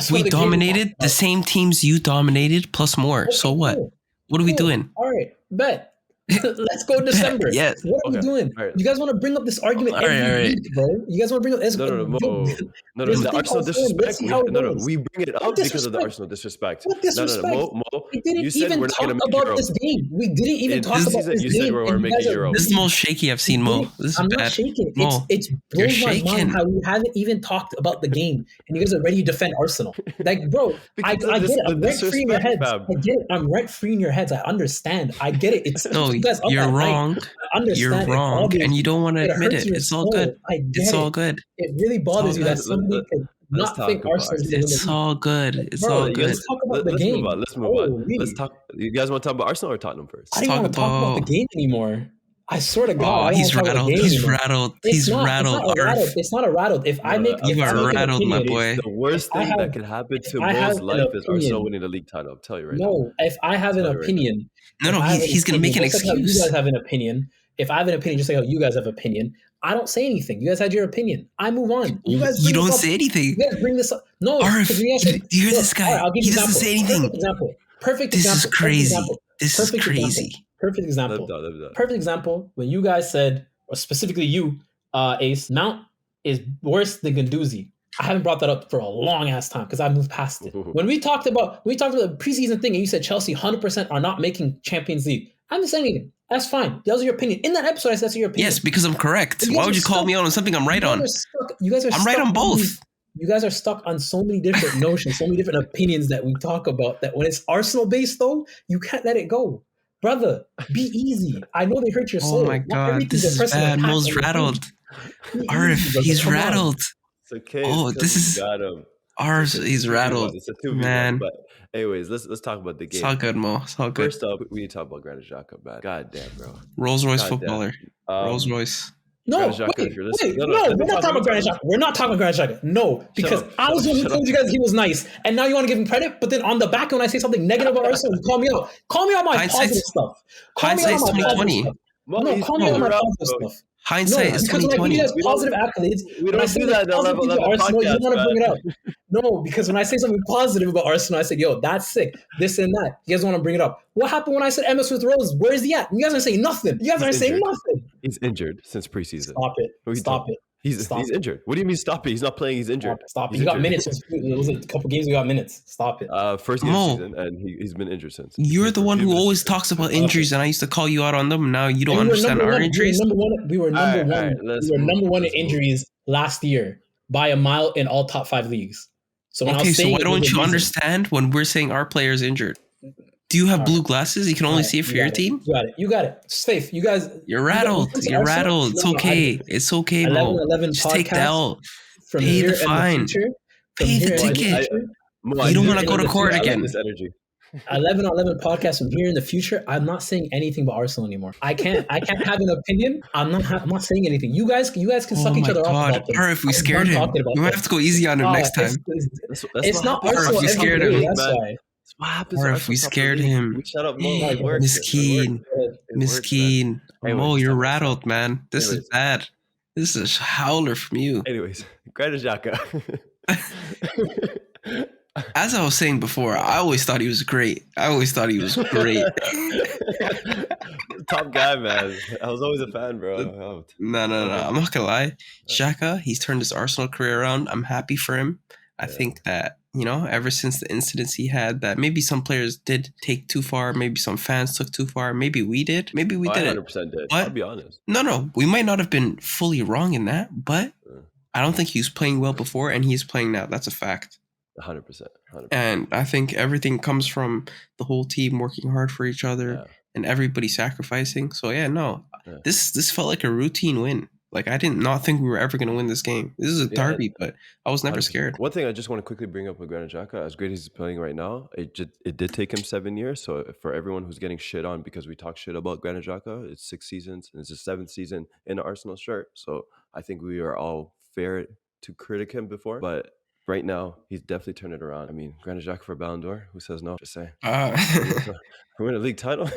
Speaker 2: We dominated the same teams you dominated plus more. Okay, so what? Cool. What are we doing?
Speaker 1: All right, bet. Let's go December.
Speaker 2: Yes.
Speaker 1: What are we doing?
Speaker 3: All right.
Speaker 1: You guys want to bring up this argument
Speaker 2: All right,
Speaker 1: every
Speaker 2: all right.
Speaker 1: week, bro? You guys want to bring up this?
Speaker 3: No,
Speaker 1: There's
Speaker 3: the
Speaker 1: a thing
Speaker 3: Arsenal
Speaker 1: called Fulham. Let's
Speaker 3: disrespect.
Speaker 1: see how it goes.
Speaker 3: We bring it up
Speaker 1: What
Speaker 3: because of the
Speaker 1: disrespect?
Speaker 3: Arsenal disrespect.
Speaker 1: What disrespect?
Speaker 3: Mo,
Speaker 1: We
Speaker 3: you
Speaker 1: didn't
Speaker 3: said
Speaker 1: even
Speaker 3: we're not
Speaker 1: talk
Speaker 3: going to make
Speaker 1: about
Speaker 3: Euro.
Speaker 1: this game. We didn't even talk
Speaker 3: This
Speaker 1: about
Speaker 3: season,
Speaker 1: this
Speaker 3: you said
Speaker 1: game.
Speaker 3: we were
Speaker 1: and you
Speaker 3: making
Speaker 1: guys are
Speaker 3: Euro.
Speaker 2: This is the most shaky I've seen, Mo. This is
Speaker 1: I'm
Speaker 2: bad.
Speaker 1: not shaking.
Speaker 2: Mo,
Speaker 1: It's
Speaker 2: you're
Speaker 1: blows my mind
Speaker 2: shaking.
Speaker 1: how we haven't even talked about the game, and you guys are ready to defend Arsenal. Like, bro, I
Speaker 3: Because of
Speaker 1: get it.
Speaker 3: the
Speaker 1: I'm rent free in your
Speaker 3: disrespect,
Speaker 1: heads.
Speaker 3: fam.
Speaker 1: I get it. I'm rent free in your heads. I understand. I get it. It's
Speaker 2: No,
Speaker 1: you guys up
Speaker 2: you're
Speaker 1: at night.
Speaker 2: wrong.
Speaker 1: I understand.
Speaker 2: You're
Speaker 1: It
Speaker 2: wrong,
Speaker 1: bothers
Speaker 2: and you
Speaker 1: you.
Speaker 2: don't want to
Speaker 1: It
Speaker 2: admit
Speaker 1: hurts
Speaker 2: it.
Speaker 1: your
Speaker 2: It's all
Speaker 1: soul.
Speaker 2: good.
Speaker 1: I get
Speaker 2: It's all
Speaker 1: it.
Speaker 2: good.
Speaker 1: It really bothers you that somebody could
Speaker 3: let's
Speaker 1: not
Speaker 3: talk
Speaker 1: think
Speaker 3: about
Speaker 1: Arsenal is
Speaker 3: Arsenal.
Speaker 1: going to
Speaker 2: It's all good. It's
Speaker 1: Bro,
Speaker 2: all
Speaker 1: let's
Speaker 2: good.
Speaker 1: talk about the
Speaker 3: Let's
Speaker 1: game.
Speaker 3: move on. Let's move on.
Speaker 1: Holy.
Speaker 3: Let's talk. You guys want to talk about Arsenal or Tottenham first?
Speaker 1: I don't even want to talk about the
Speaker 2: about-
Speaker 1: game anymore. I swear to God, I
Speaker 2: Oh,
Speaker 1: don't
Speaker 2: he's
Speaker 1: want to talk about the
Speaker 2: rattled.
Speaker 1: game
Speaker 2: He's
Speaker 1: anymore.
Speaker 2: rattled.
Speaker 1: It's
Speaker 2: He's
Speaker 1: not.
Speaker 2: rattled.
Speaker 1: It's not a rattled.
Speaker 2: Arf.
Speaker 1: It's not a rattled. If I make,
Speaker 2: You
Speaker 1: if I
Speaker 2: are
Speaker 1: make an
Speaker 2: rattled, my
Speaker 1: opinion,
Speaker 2: boy.
Speaker 3: It's the worst
Speaker 1: I
Speaker 3: thing
Speaker 1: have-
Speaker 3: that could happen to
Speaker 1: I have
Speaker 3: Mo's
Speaker 1: an
Speaker 3: life is Arsenal
Speaker 1: opinion.
Speaker 3: winning the league title. I'm telling you right now.
Speaker 1: No, if I have an
Speaker 3: Tell you right
Speaker 1: opinion,
Speaker 2: No,
Speaker 1: if
Speaker 2: no,
Speaker 1: I have
Speaker 2: he's going to make an
Speaker 1: opinion, just like how
Speaker 2: excuse.
Speaker 1: you guys have an opinion. If I have an opinion, just like how you guys have opinion, I don't say anything. You guys had your opinion. I move on. You guys.
Speaker 2: You
Speaker 1: bring
Speaker 2: don't
Speaker 1: this up.
Speaker 2: say anything.
Speaker 1: You guys bring this up. No,
Speaker 2: Arf,
Speaker 1: because you guys said,
Speaker 2: you hear
Speaker 1: look,
Speaker 2: this guy?
Speaker 1: all right, I'll give
Speaker 2: He
Speaker 1: you an
Speaker 2: doesn't
Speaker 1: example.
Speaker 2: say anything.
Speaker 1: Perfect example. Perfect
Speaker 2: This
Speaker 1: example.
Speaker 2: is
Speaker 1: Perfect
Speaker 2: crazy.
Speaker 1: example.
Speaker 2: This is
Speaker 1: Perfect example.
Speaker 2: crazy.
Speaker 1: Perfect example.
Speaker 3: Let me done.
Speaker 1: Perfect example. When you guys said, or specifically you, Ace, Mount is worse than Ganduzi. I haven't brought that up for a long ass time because I moved past it. When we talked about the preseason thing, and you said Chelsea 100% are not making Champions League. I'm just saying anything. That's fine. That was your opinion. In that episode, I said that's your opinion.
Speaker 2: Yes, because I'm correct.
Speaker 1: You
Speaker 2: Why
Speaker 1: guys
Speaker 2: would
Speaker 1: are
Speaker 2: you call
Speaker 1: stuck.
Speaker 2: me out on something I'm right on?
Speaker 1: You guys are
Speaker 2: I'm right
Speaker 1: stuck
Speaker 2: on both.
Speaker 1: You guys are stuck on so many different notions, so many different opinions that we talk about. That when it's Arsenal based, though, you can't let it go, brother. Be easy. I know they hurt your soul.
Speaker 2: Oh my
Speaker 1: Not
Speaker 2: God,
Speaker 1: everything's
Speaker 2: this
Speaker 1: a
Speaker 2: is
Speaker 1: personal
Speaker 2: bad.
Speaker 1: attack
Speaker 2: Mo's
Speaker 1: on your
Speaker 2: rattled.
Speaker 1: team. Be
Speaker 2: Arf,
Speaker 1: easy, brother.
Speaker 2: he's
Speaker 1: Come on.
Speaker 2: rattled.
Speaker 3: It's okay.
Speaker 2: Oh,
Speaker 3: It's
Speaker 2: this
Speaker 3: 'cause
Speaker 2: is-
Speaker 3: you got him.
Speaker 2: Arf, he's
Speaker 3: 2v1.
Speaker 2: rattled.
Speaker 3: It's a 2v1.
Speaker 2: Man.
Speaker 3: But anyways, let's talk about the
Speaker 2: It's
Speaker 3: game.
Speaker 2: all good, Mo. It's all good.
Speaker 3: First up, we need to talk about Granit Xhaka, man. God damn, bro.
Speaker 2: Rolls Royce
Speaker 3: God damn.
Speaker 2: footballer. Rolls Royce.
Speaker 1: No,
Speaker 3: Granit Xhaka, if you're listening-
Speaker 1: wait,
Speaker 3: No,
Speaker 1: no,
Speaker 3: let me
Speaker 1: we're not
Speaker 3: talk,
Speaker 1: talking about
Speaker 3: let me
Speaker 1: Granit
Speaker 3: talk.
Speaker 1: Xhaka. We're not talking about Granit Xhaka. No, because
Speaker 3: up,
Speaker 1: I was the one who
Speaker 3: shut
Speaker 1: told
Speaker 3: up.
Speaker 1: you guys he was nice, and now you want to give him credit, but then on the back when I say something negative about Arsenal, you call me out. Call me on my
Speaker 2: Hindsight's-
Speaker 1: positive stuff. Call me out
Speaker 2: hindsight's
Speaker 1: on my positive
Speaker 2: 2020.
Speaker 1: stuff.
Speaker 3: Well,
Speaker 1: No,
Speaker 3: he's
Speaker 1: call me on my
Speaker 3: proven
Speaker 1: positive
Speaker 3: bro.
Speaker 1: stuff.
Speaker 2: Hindsight
Speaker 1: No,
Speaker 2: is
Speaker 1: because when I give you
Speaker 2: 2020.
Speaker 1: guys
Speaker 3: We don't-
Speaker 1: positive accolades,
Speaker 3: we
Speaker 1: when
Speaker 3: don't
Speaker 1: I say
Speaker 3: do
Speaker 1: the
Speaker 3: that at
Speaker 1: positive
Speaker 3: level
Speaker 1: things about
Speaker 3: 11
Speaker 1: Arsenal, you
Speaker 3: podcast,
Speaker 1: want to bring it
Speaker 3: man.
Speaker 1: up. No, because when I say something positive about Arsenal, I said, yo, that's sick. This and that. You guys want to bring it up. What happened when I said Emma Smith Rose? Where is he at? You guys are saying nothing. You guys are
Speaker 3: He's
Speaker 1: saying
Speaker 3: injured.
Speaker 1: nothing.
Speaker 3: He's injured since preseason.
Speaker 1: Stop it.
Speaker 3: What are you
Speaker 1: Stop
Speaker 3: talking-
Speaker 1: it.
Speaker 3: He's
Speaker 1: Stop it.
Speaker 3: injured. What do you mean stop it? He's not playing. He's injured.
Speaker 1: Stop it.
Speaker 3: He's
Speaker 1: He got
Speaker 3: injured.
Speaker 1: minutes. It was a couple games. We got minutes. Stop it.
Speaker 3: First game
Speaker 2: Mo.
Speaker 3: of season, and he's been injured since.
Speaker 2: You're
Speaker 3: He's
Speaker 2: the
Speaker 3: been
Speaker 2: one who
Speaker 3: injured
Speaker 2: always
Speaker 3: since.
Speaker 2: talks about injuries, and I used to call you out on them. Now you don't
Speaker 1: And we were
Speaker 2: understand
Speaker 1: number
Speaker 2: our
Speaker 1: one.
Speaker 2: injuries.
Speaker 1: We were number
Speaker 3: All
Speaker 1: one.
Speaker 3: right, let's
Speaker 1: We were
Speaker 3: move.
Speaker 1: number one in
Speaker 3: Let's move.
Speaker 1: injuries last year by a mile in all top 5 leagues. So when I
Speaker 2: Okay,
Speaker 1: was
Speaker 2: so
Speaker 1: saying
Speaker 2: why
Speaker 1: it, there's
Speaker 2: don't
Speaker 1: a
Speaker 2: you
Speaker 1: reason.
Speaker 2: understand when we're saying our player is injured? Do you have blue glasses? You can only
Speaker 1: All right,
Speaker 2: see it for
Speaker 1: you
Speaker 2: your
Speaker 1: got it.
Speaker 2: team?
Speaker 1: You got it. You got it. Faith, you guys.
Speaker 2: You're rattled.
Speaker 1: you
Speaker 2: You're
Speaker 1: Arsenal?
Speaker 2: rattled. It's
Speaker 1: No, I
Speaker 2: okay.
Speaker 1: didn't.
Speaker 2: It's okay, Mo.
Speaker 1: 11
Speaker 2: Just take the
Speaker 1: podcast
Speaker 2: L.
Speaker 1: from
Speaker 2: Pay
Speaker 1: here
Speaker 2: the
Speaker 1: in
Speaker 2: fine.
Speaker 1: the future.
Speaker 2: Pay the
Speaker 1: here in
Speaker 2: ticket.
Speaker 1: future,
Speaker 3: Mo,
Speaker 2: You
Speaker 3: I
Speaker 2: don't
Speaker 3: do
Speaker 2: wanna
Speaker 3: think
Speaker 2: go to
Speaker 3: this
Speaker 2: court
Speaker 3: year, I like
Speaker 2: again.
Speaker 3: this energy.
Speaker 1: 11 on 11 podcast from here in the future. I'm not saying anything about Arsenal anymore. I can't have an opinion. I'm not saying anything. You guys can
Speaker 2: Oh
Speaker 1: suck each
Speaker 2: my
Speaker 1: other off
Speaker 2: God.
Speaker 1: about things.
Speaker 2: Or if we
Speaker 1: I'm
Speaker 2: scared
Speaker 1: done
Speaker 2: him,
Speaker 1: talking about
Speaker 2: we might
Speaker 1: this.
Speaker 2: have to go easy on him next time.
Speaker 3: That's
Speaker 1: It's not
Speaker 3: what happens.
Speaker 1: Arsenal
Speaker 2: Or if we
Speaker 1: every
Speaker 2: scared
Speaker 1: day,
Speaker 2: him.
Speaker 1: that's
Speaker 3: Man.
Speaker 1: why.
Speaker 3: That's what happens.
Speaker 2: Or
Speaker 3: to
Speaker 2: if we
Speaker 3: Arsenal
Speaker 2: scared
Speaker 3: League.
Speaker 2: him.
Speaker 3: We shut up Mo.
Speaker 1: Oh,
Speaker 3: It works.
Speaker 2: Miskeen. Miskeen.
Speaker 3: Anyways,
Speaker 2: Mo,
Speaker 3: let's
Speaker 2: you're
Speaker 3: talk about
Speaker 2: rattled, man. This is
Speaker 3: Anyways.
Speaker 2: bad. This is a howler from you.
Speaker 3: Anyways, Granit Xhaka.
Speaker 2: As I was saying before, I always thought he was great. Top
Speaker 3: guy, man. I was always a fan, bro.
Speaker 2: No. I'm not gonna lie. Xhaka, he's turned his Arsenal career around. I'm happy for him. I think that, ever since the incidents he had, that maybe some players did take too far. Maybe some fans took too far. Maybe we did. Maybe we
Speaker 3: I
Speaker 2: didn't.
Speaker 3: 100% did.
Speaker 2: But-
Speaker 3: I'll be honest.
Speaker 2: No. We might not have been fully wrong in that, but I don't think he was playing well before, and he's playing now. That's a fact.
Speaker 3: 100%.
Speaker 2: And I think everything comes from the whole team working hard for each other and everybody sacrificing. So this felt like a routine win. Like I did not think we were ever going to win this game. This is a derby, but I was never scared.
Speaker 3: One thing I just want to quickly bring up with Granit Xhaka, as great as he's playing right now, it did take him 7 years. So for everyone who's getting shit on because we talk shit about Granit Xhaka, it's 6 seasons and it's his 7th season in an Arsenal shirt. So I think we are all fair to critic him before, but right now, he's definitely turned it around. I mean, Granit Xhaka for Ballon d'Or? Who says no? Just saying. We win a league title?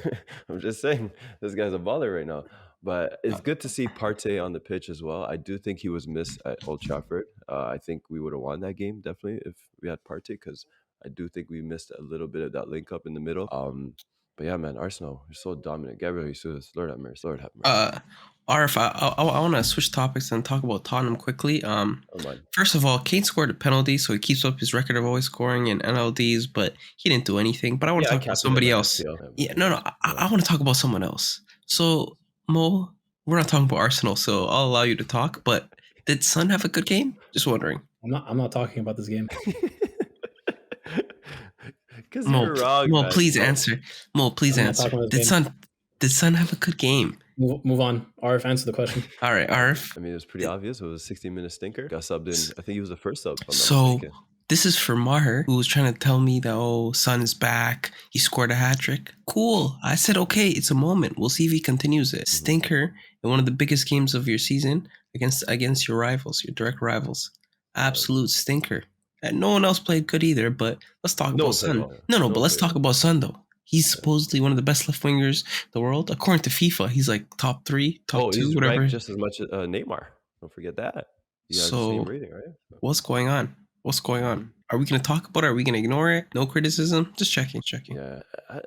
Speaker 3: I'm just saying. This guy's a baller right now. But it's good to see Partey on the pitch as well. I do think he was missed at Old Trafford. I think we would have won that game, definitely, if we had Partey, because I do think we missed a little bit of that link up in the middle. But yeah, man, Arsenal, you're so dominant. Gabriel Jesus, Lord have mercy. Lord have mercy.
Speaker 2: Arif, I want to switch topics and talk about Tottenham quickly.
Speaker 3: Man.
Speaker 2: First of all, Kane scored a penalty, so he keeps up his record of always scoring in NLDs, but he didn't do anything. But I want to talk about somebody else. I want to talk about someone else. So, Mo, we're not talking about Arsenal, so I'll allow you to talk. But did Son have a good game? Just wondering.
Speaker 1: I'm not talking about this game.
Speaker 3: Because you're wrong.
Speaker 2: Mo,
Speaker 3: man.
Speaker 2: please answer. Mo, please answer. Did Son have a good game?
Speaker 1: Move on. Arif, answer the question.
Speaker 2: All right, Arif.
Speaker 3: I mean, it was pretty obvious. It was a 60-minute stinker. Got subbed in. I think he was the first sub.
Speaker 2: So this is for Maher, who was trying to tell me that, Son is back. He scored a hat trick. Cool. I said, okay, it's a moment. We'll see if he continues it. Stinker in one of the biggest games of your season against your rivals, your direct rivals. Absolute stinker. And no one else played good either, but let's talk about Son. But let's talk about Son, though. He's supposedly one of the best left wingers in the world. According to FIFA, he's like top 3, top 2,
Speaker 3: he's
Speaker 2: whatever.
Speaker 3: Just as much as Neymar. Don't forget that. He has the same rating, right?
Speaker 2: What's going on? Are we going to talk about it? Are we going to ignore it? No criticism? Just checking.
Speaker 3: Yeah,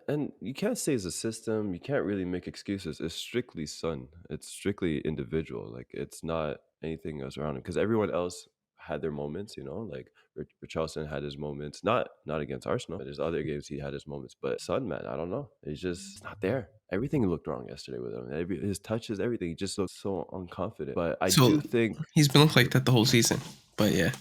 Speaker 3: and you can't say it's a system. You can't really make excuses. It's strictly Son. It's strictly individual. Like, it's not anything else around him. Because everyone else had their moments, like Richarlison had his moments, not against Arsenal, but there's other games he had his moments. But Son, man, I don't know. He's just not there. Everything looked wrong yesterday with him. His touches, everything. He just looked so unconfident. But I do think
Speaker 2: he's been looking like that the whole season. But yeah.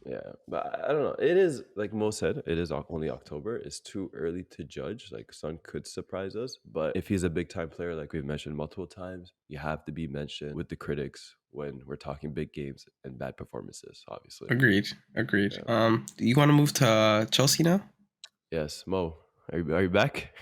Speaker 3: Yeah, but I don't know. It is, like Mo said, it is only October. It's too early to judge. Like, Son could surprise us. But if he's a big-time player, like we've mentioned multiple times, you have to be mentioned with the critics when we're talking big games and bad performances, obviously.
Speaker 2: Agreed.
Speaker 3: Yeah.
Speaker 2: Do you want to move to Chelsea now?
Speaker 3: Yes. Mo, are you back?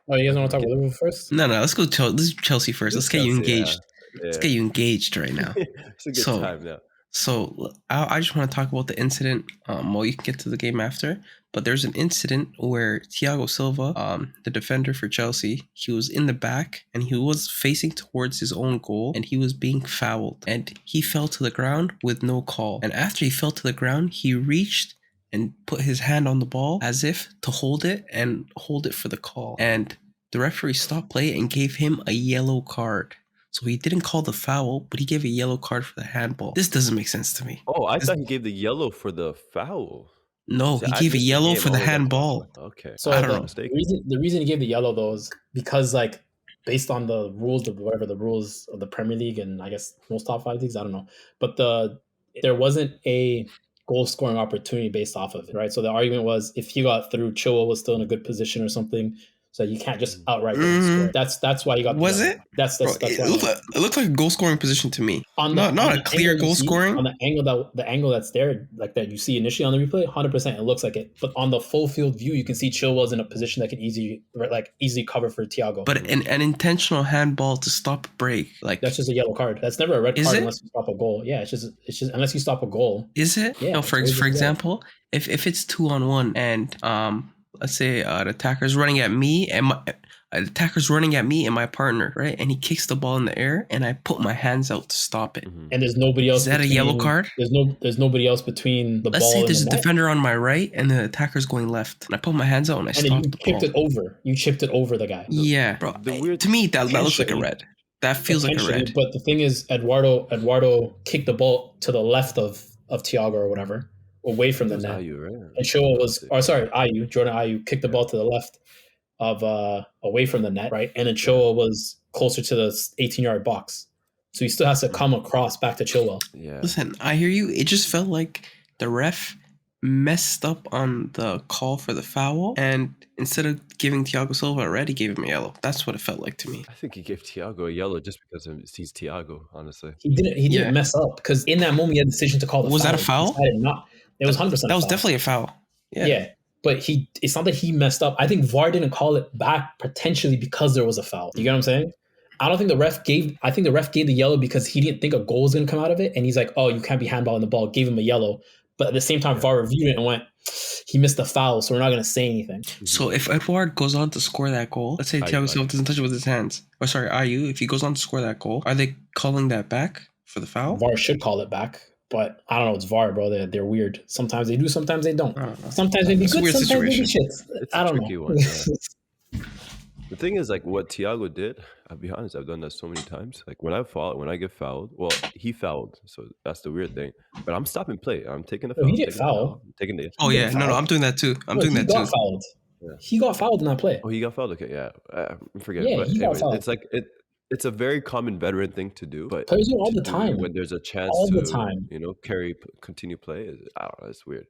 Speaker 1: Oh, you guys want to talk about Liverpool first?
Speaker 2: No, let's go Chelsea first. Let's get you engaged.
Speaker 3: Yeah.
Speaker 2: Let's get you engaged right now.
Speaker 3: It's a good time now.
Speaker 2: So I just want to talk about the incident. Well, you can get to the game after, but there's an incident where Thiago Silva, the defender for Chelsea, he was in the back and he was facing towards his own goal and he was being fouled and he fell to the ground with no call. And after he fell to the ground, he reached and put his hand on the ball as if to hold it for the call. And the referee stopped play and gave him a yellow card. So he didn't call the foul, but he gave a yellow card for the handball. This doesn't make sense to me.
Speaker 3: Oh, I thought he gave the yellow for the foul.
Speaker 2: No, he gave a yellow for the handball.
Speaker 3: Okay.
Speaker 1: So the reason he gave the yellow, though, is because, like, based on the rules of the rules of the Premier League and I guess most top 5 leagues, I don't know. But there wasn't a goal scoring opportunity based off of it, right? So the argument was if he got through, Chilwell was still in a good position or something. So you can't just outright score. That's why you got.
Speaker 2: Was it?
Speaker 1: That's
Speaker 2: Bro, it looked like a goal scoring position to me. Not a clear goal scoring.
Speaker 1: On the angle that's there, like that you see initially on the replay, 100% it looks like it. But on the full field view, you can see Chilwell's in a position that can easily cover for Thiago.
Speaker 2: But an intentional handball to stop a break, like
Speaker 1: that's just a yellow card. That's never a red card unless you stop a goal. Yeah, it's just unless you stop a goal.
Speaker 2: Is it?
Speaker 1: Yeah.
Speaker 2: No, for example, if it's 2-on-1 and let's say an attacker's running at me and my partner, right? And he kicks the ball in the air and I put my hands out to stop it.
Speaker 1: And there's nobody else.
Speaker 2: Is that a yellow card?
Speaker 1: There's nobody else between the ball.
Speaker 2: Let's say there's
Speaker 1: a
Speaker 2: defender on my right and the attacker's going left. And I put my hands out and I stop the ball.
Speaker 1: You chipped it over the guy.
Speaker 2: Yeah, bro. To me, that looks like a red. That feels like a red.
Speaker 1: But the thing is, Eduardo kicked the ball to the left of Thiago or whatever, away from the net.
Speaker 3: Ayew, right?
Speaker 1: And Chilwell Jordan Ayew kicked the ball to the left of away from the net, right? And then Chilwell was closer to the 18-yard box. So he still has to come across back to Chilwell.
Speaker 3: Yeah.
Speaker 2: Listen, I hear you. It just felt like the ref messed up on the call for the foul, and instead of giving Thiago Silva a red, he gave him a yellow. That's what it felt like to me.
Speaker 3: I think he gave Thiago a yellow just because he's Thiago, honestly.
Speaker 1: He didn't mess up because in that moment he had the decision to call the foul.
Speaker 2: Was that a foul?
Speaker 1: It was 100%.
Speaker 2: That was definitely a foul.
Speaker 1: Yeah. But it's not that he messed up. I think VAR didn't call it back potentially because there was a foul. You get what I'm saying? I think the ref gave the yellow because he didn't think a goal was going to come out of it. And he's like, oh, you can't be handballing the ball. Gave him a yellow. But at the same time, VAR reviewed it and went, he missed the foul, so we're not going to say anything.
Speaker 2: So if Edouard goes on to score that goal, let's say Thiago Silva doesn't touch it with his hands. Or sorry, Ayew, if he goes on to score that goal, are they calling that back for the foul?
Speaker 1: VAR should call it back. But I don't know. It's VAR, bro. They're weird. Sometimes they do. Sometimes they don't. Sometimes they be good. Sometimes they be shit.
Speaker 3: I don't know. One, yeah. The thing is, like, what Thiago did, I'll be honest, I've done that so many times. Like, when I get fouled, well, he fouled, so that's the weird thing. But I'm stopping play. I'm taking the
Speaker 1: No,
Speaker 3: foul.
Speaker 1: he
Speaker 3: I'm
Speaker 1: didn't
Speaker 3: taking the
Speaker 1: foul.
Speaker 3: foul. I'm taking the.
Speaker 2: Oh
Speaker 1: He
Speaker 2: yeah,
Speaker 1: didn't
Speaker 2: no,
Speaker 1: foul.
Speaker 2: I'm doing that too. I'm
Speaker 1: No,
Speaker 2: doing
Speaker 1: he
Speaker 2: that
Speaker 1: got
Speaker 2: too.
Speaker 1: fouled.
Speaker 3: Yeah.
Speaker 1: He got fouled in that play.
Speaker 3: Oh, he got fouled. Okay, yeah, I forget.
Speaker 1: Yeah,
Speaker 3: But
Speaker 1: he got
Speaker 3: anyways,
Speaker 1: fouled.
Speaker 3: it's like it's a very common veteran thing to do. But
Speaker 1: Players do it all
Speaker 3: to
Speaker 1: the
Speaker 3: do
Speaker 1: time.
Speaker 3: it when there's a chance
Speaker 1: All the
Speaker 3: to,
Speaker 1: time.
Speaker 3: continue play, I don't know. It's weird.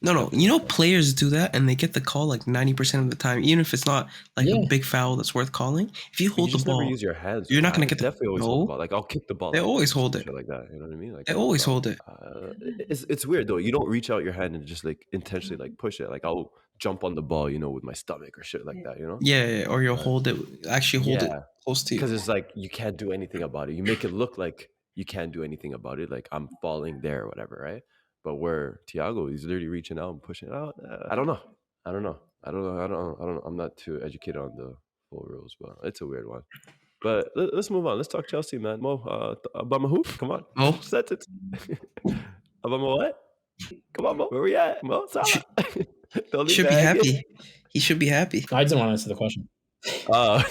Speaker 2: No, you know players do that and they get the call like 90% of the time, even if it's not like
Speaker 1: Yeah.
Speaker 2: a big foul that's worth calling. If you
Speaker 3: But
Speaker 2: hold
Speaker 3: you
Speaker 2: the
Speaker 3: just never
Speaker 2: ball,
Speaker 3: use your hands.
Speaker 2: you're not
Speaker 3: I
Speaker 2: gonna get the
Speaker 3: definitely always hold the
Speaker 2: no.
Speaker 3: ball. Like, I'll kick the ball.
Speaker 2: They
Speaker 3: out
Speaker 2: always
Speaker 3: or some
Speaker 2: hold it.
Speaker 3: shit like that. You know what I mean? Like,
Speaker 2: They always hold it.
Speaker 3: It's weird though. You don't reach out your hand and just like intentionally like push it. Like, I'll jump on the ball, with my stomach or shit like that.
Speaker 2: Yeah, or you'll hold it. Actually, hold it
Speaker 3: Yeah.
Speaker 2: close to you.
Speaker 3: Because it's like you can't do anything about it. You make it look like you can't do anything about it. Like, I'm falling there or whatever, right? But where Thiago, he's literally reaching out and pushing it out. I don't know. I'm not too educated on the full rules, but it's a weird one. But let's move on. Let's talk Chelsea, man. Mo, Obama who? Come on.
Speaker 2: Mo?
Speaker 3: Set it. Obama what? Come on, Mo. Where we at? Mo, Salah.
Speaker 2: He should be happy. He should be happy.
Speaker 1: I didn't want to answer the question.
Speaker 3: Oh,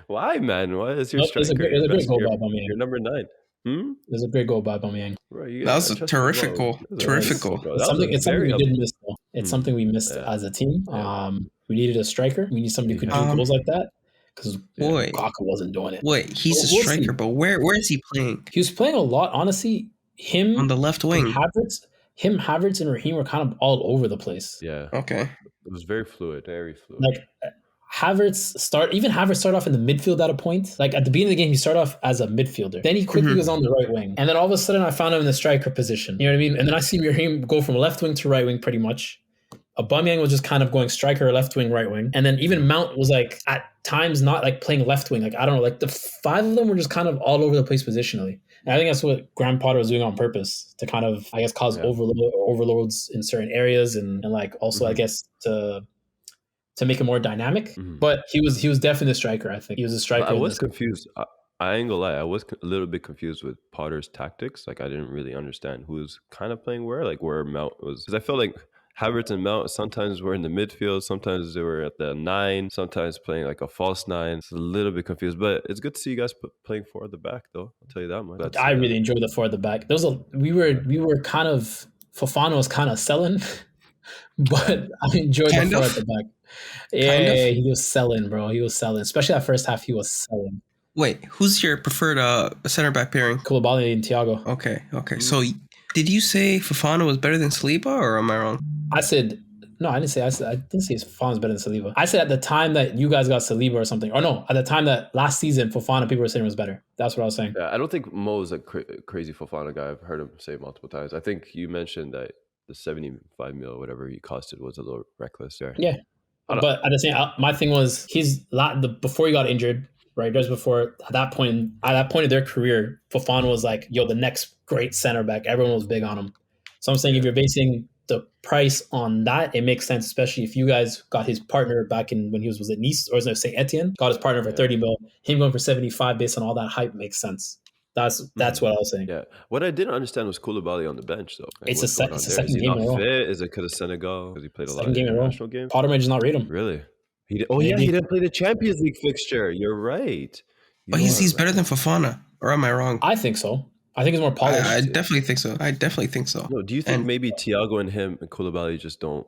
Speaker 3: why, man? What is your
Speaker 1: Nope, it was a
Speaker 3: striker?
Speaker 1: great goal by
Speaker 3: You're
Speaker 1: Aubameyang.
Speaker 3: number 9.
Speaker 1: It was a great goal by Aubameyang.
Speaker 3: Bro,
Speaker 2: That was a terrific goal. Terrific goal.
Speaker 3: Bro.
Speaker 1: It's something we did miss, though. It's something we missed
Speaker 3: Yeah.
Speaker 1: as a team.
Speaker 3: Yeah.
Speaker 1: We needed a striker. We need somebody who could do goals like that because
Speaker 2: Boy.
Speaker 1: Lukaku wasn't doing it.
Speaker 2: Wait, he's a
Speaker 1: We'll
Speaker 2: striker,
Speaker 1: see.
Speaker 2: but where is he playing?
Speaker 1: He was playing a lot. Honestly, him
Speaker 2: On the left wing.
Speaker 1: Havertz, and Raheem were kind of all over the place.
Speaker 3: Yeah.
Speaker 2: Okay.
Speaker 3: It was very fluid. Very fluid.
Speaker 1: Like Havertz started off in the midfield at a point. Like at the beginning of the game, he started off as a midfielder. Then he quickly was on the right wing. And then all of a sudden I found him in the striker position. You know what I mean? And then I see Raheem go from left wing to right wing pretty much. Aubameyang was just kind of going striker, left wing, right wing. And then even Mount was like at times not like playing left wing. Like, I don't know, like the 5 of them were just kind of all over the place positionally. And I think that's what Graham Potter was doing on purpose to kind of, I guess, cause overloads in certain areas and like also, I guess, to make it more dynamic. But he was definitely a striker, I think. He was a striker.
Speaker 3: I was confused. I ain't gonna lie. I was a little bit confused with Potter's tactics. Like, I didn't really understand who was kind of playing where, like where Mount was. Because I felt like Havertz and Mount sometimes were in the midfield, sometimes they were at the 9, sometimes playing like a false 9. It's a little bit confused, but it's good to see you guys playing 4 at the back, though. I'll tell you that much.
Speaker 1: I really enjoyed the 4 at the back. We were kind of, Fofana was kind of selling, but I enjoyed the 4 at the back. Yeah, he was selling, bro. He was selling, especially that first half. He was selling.
Speaker 2: Wait, who's your preferred center back pairing?
Speaker 1: Koulibaly and Thiago.
Speaker 2: Okay. So, did you say Fofana was better than Saliba, or am I wrong?
Speaker 1: I said no. I didn't say Fofana was better than Saliba. I said at the time that you guys got Saliba or something, or no, at the time that last season Fofana, people were saying was better. That's what I was saying.
Speaker 3: Yeah, I don't think Mo's a crazy Fofana guy. I've heard him say multiple times. I think you mentioned that the 75 mil or whatever he costed was a little reckless there.
Speaker 1: Yeah, but at the same, my thing was before he got injured. Right, just before at that point of their career, Fofana was like, "Yo, the next great center back." Everyone was big on him. So I'm saying if you're basing the price on that, it makes sense, especially if you guys got his partner back in when he was at Nice or was it Saint Etienne, got his partner for 30 mil. Him going for 75 based on all that hype makes sense. That's what I was saying.
Speaker 3: Yeah, what I didn't understand was Koulibaly on the bench though. Like,
Speaker 1: it's a second game in a row.
Speaker 3: Fit? Is it because of Senegal? Because he played a lot of international games.
Speaker 1: Potter may just not rate him.
Speaker 3: Really? He didn't play the Champions League fixture. You're right.
Speaker 2: But he's better than Fofana, or am I wrong?
Speaker 1: I think so. I think it's more polished.
Speaker 2: I definitely think so.
Speaker 3: No, do you think maybe Thiago and him and Koulibaly just don't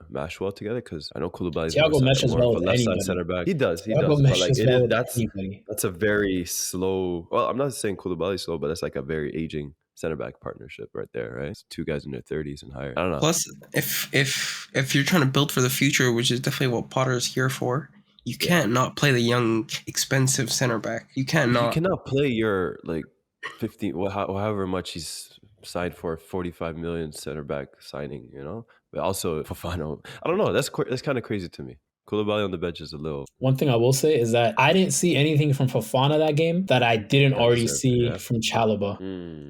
Speaker 3: mesh well together? Because I know Koulibaly
Speaker 1: Thiago meshes well with
Speaker 3: left
Speaker 1: anybody.
Speaker 3: side center back. He does.
Speaker 1: Thiago meshes well with anybody.
Speaker 3: That's a very slow. Well, I'm not saying Koulibaly's slow, but that's like a very aging center back partnership right there, right? It's 2 guys in their 30s and higher. I don't know.
Speaker 2: Plus, if you're trying to build for the future, which is definitely what Potter's here for, you can't not play the young, expensive center back. You cannot
Speaker 3: play your like 15, however much he's signed for, 45 million center back signing, But also Fofana, I don't know. That's kind of crazy to me. Koulibaly on the bench is a little.
Speaker 1: One thing I will say is that I didn't see anything from Fofana that game that I didn't already see from Chalobah.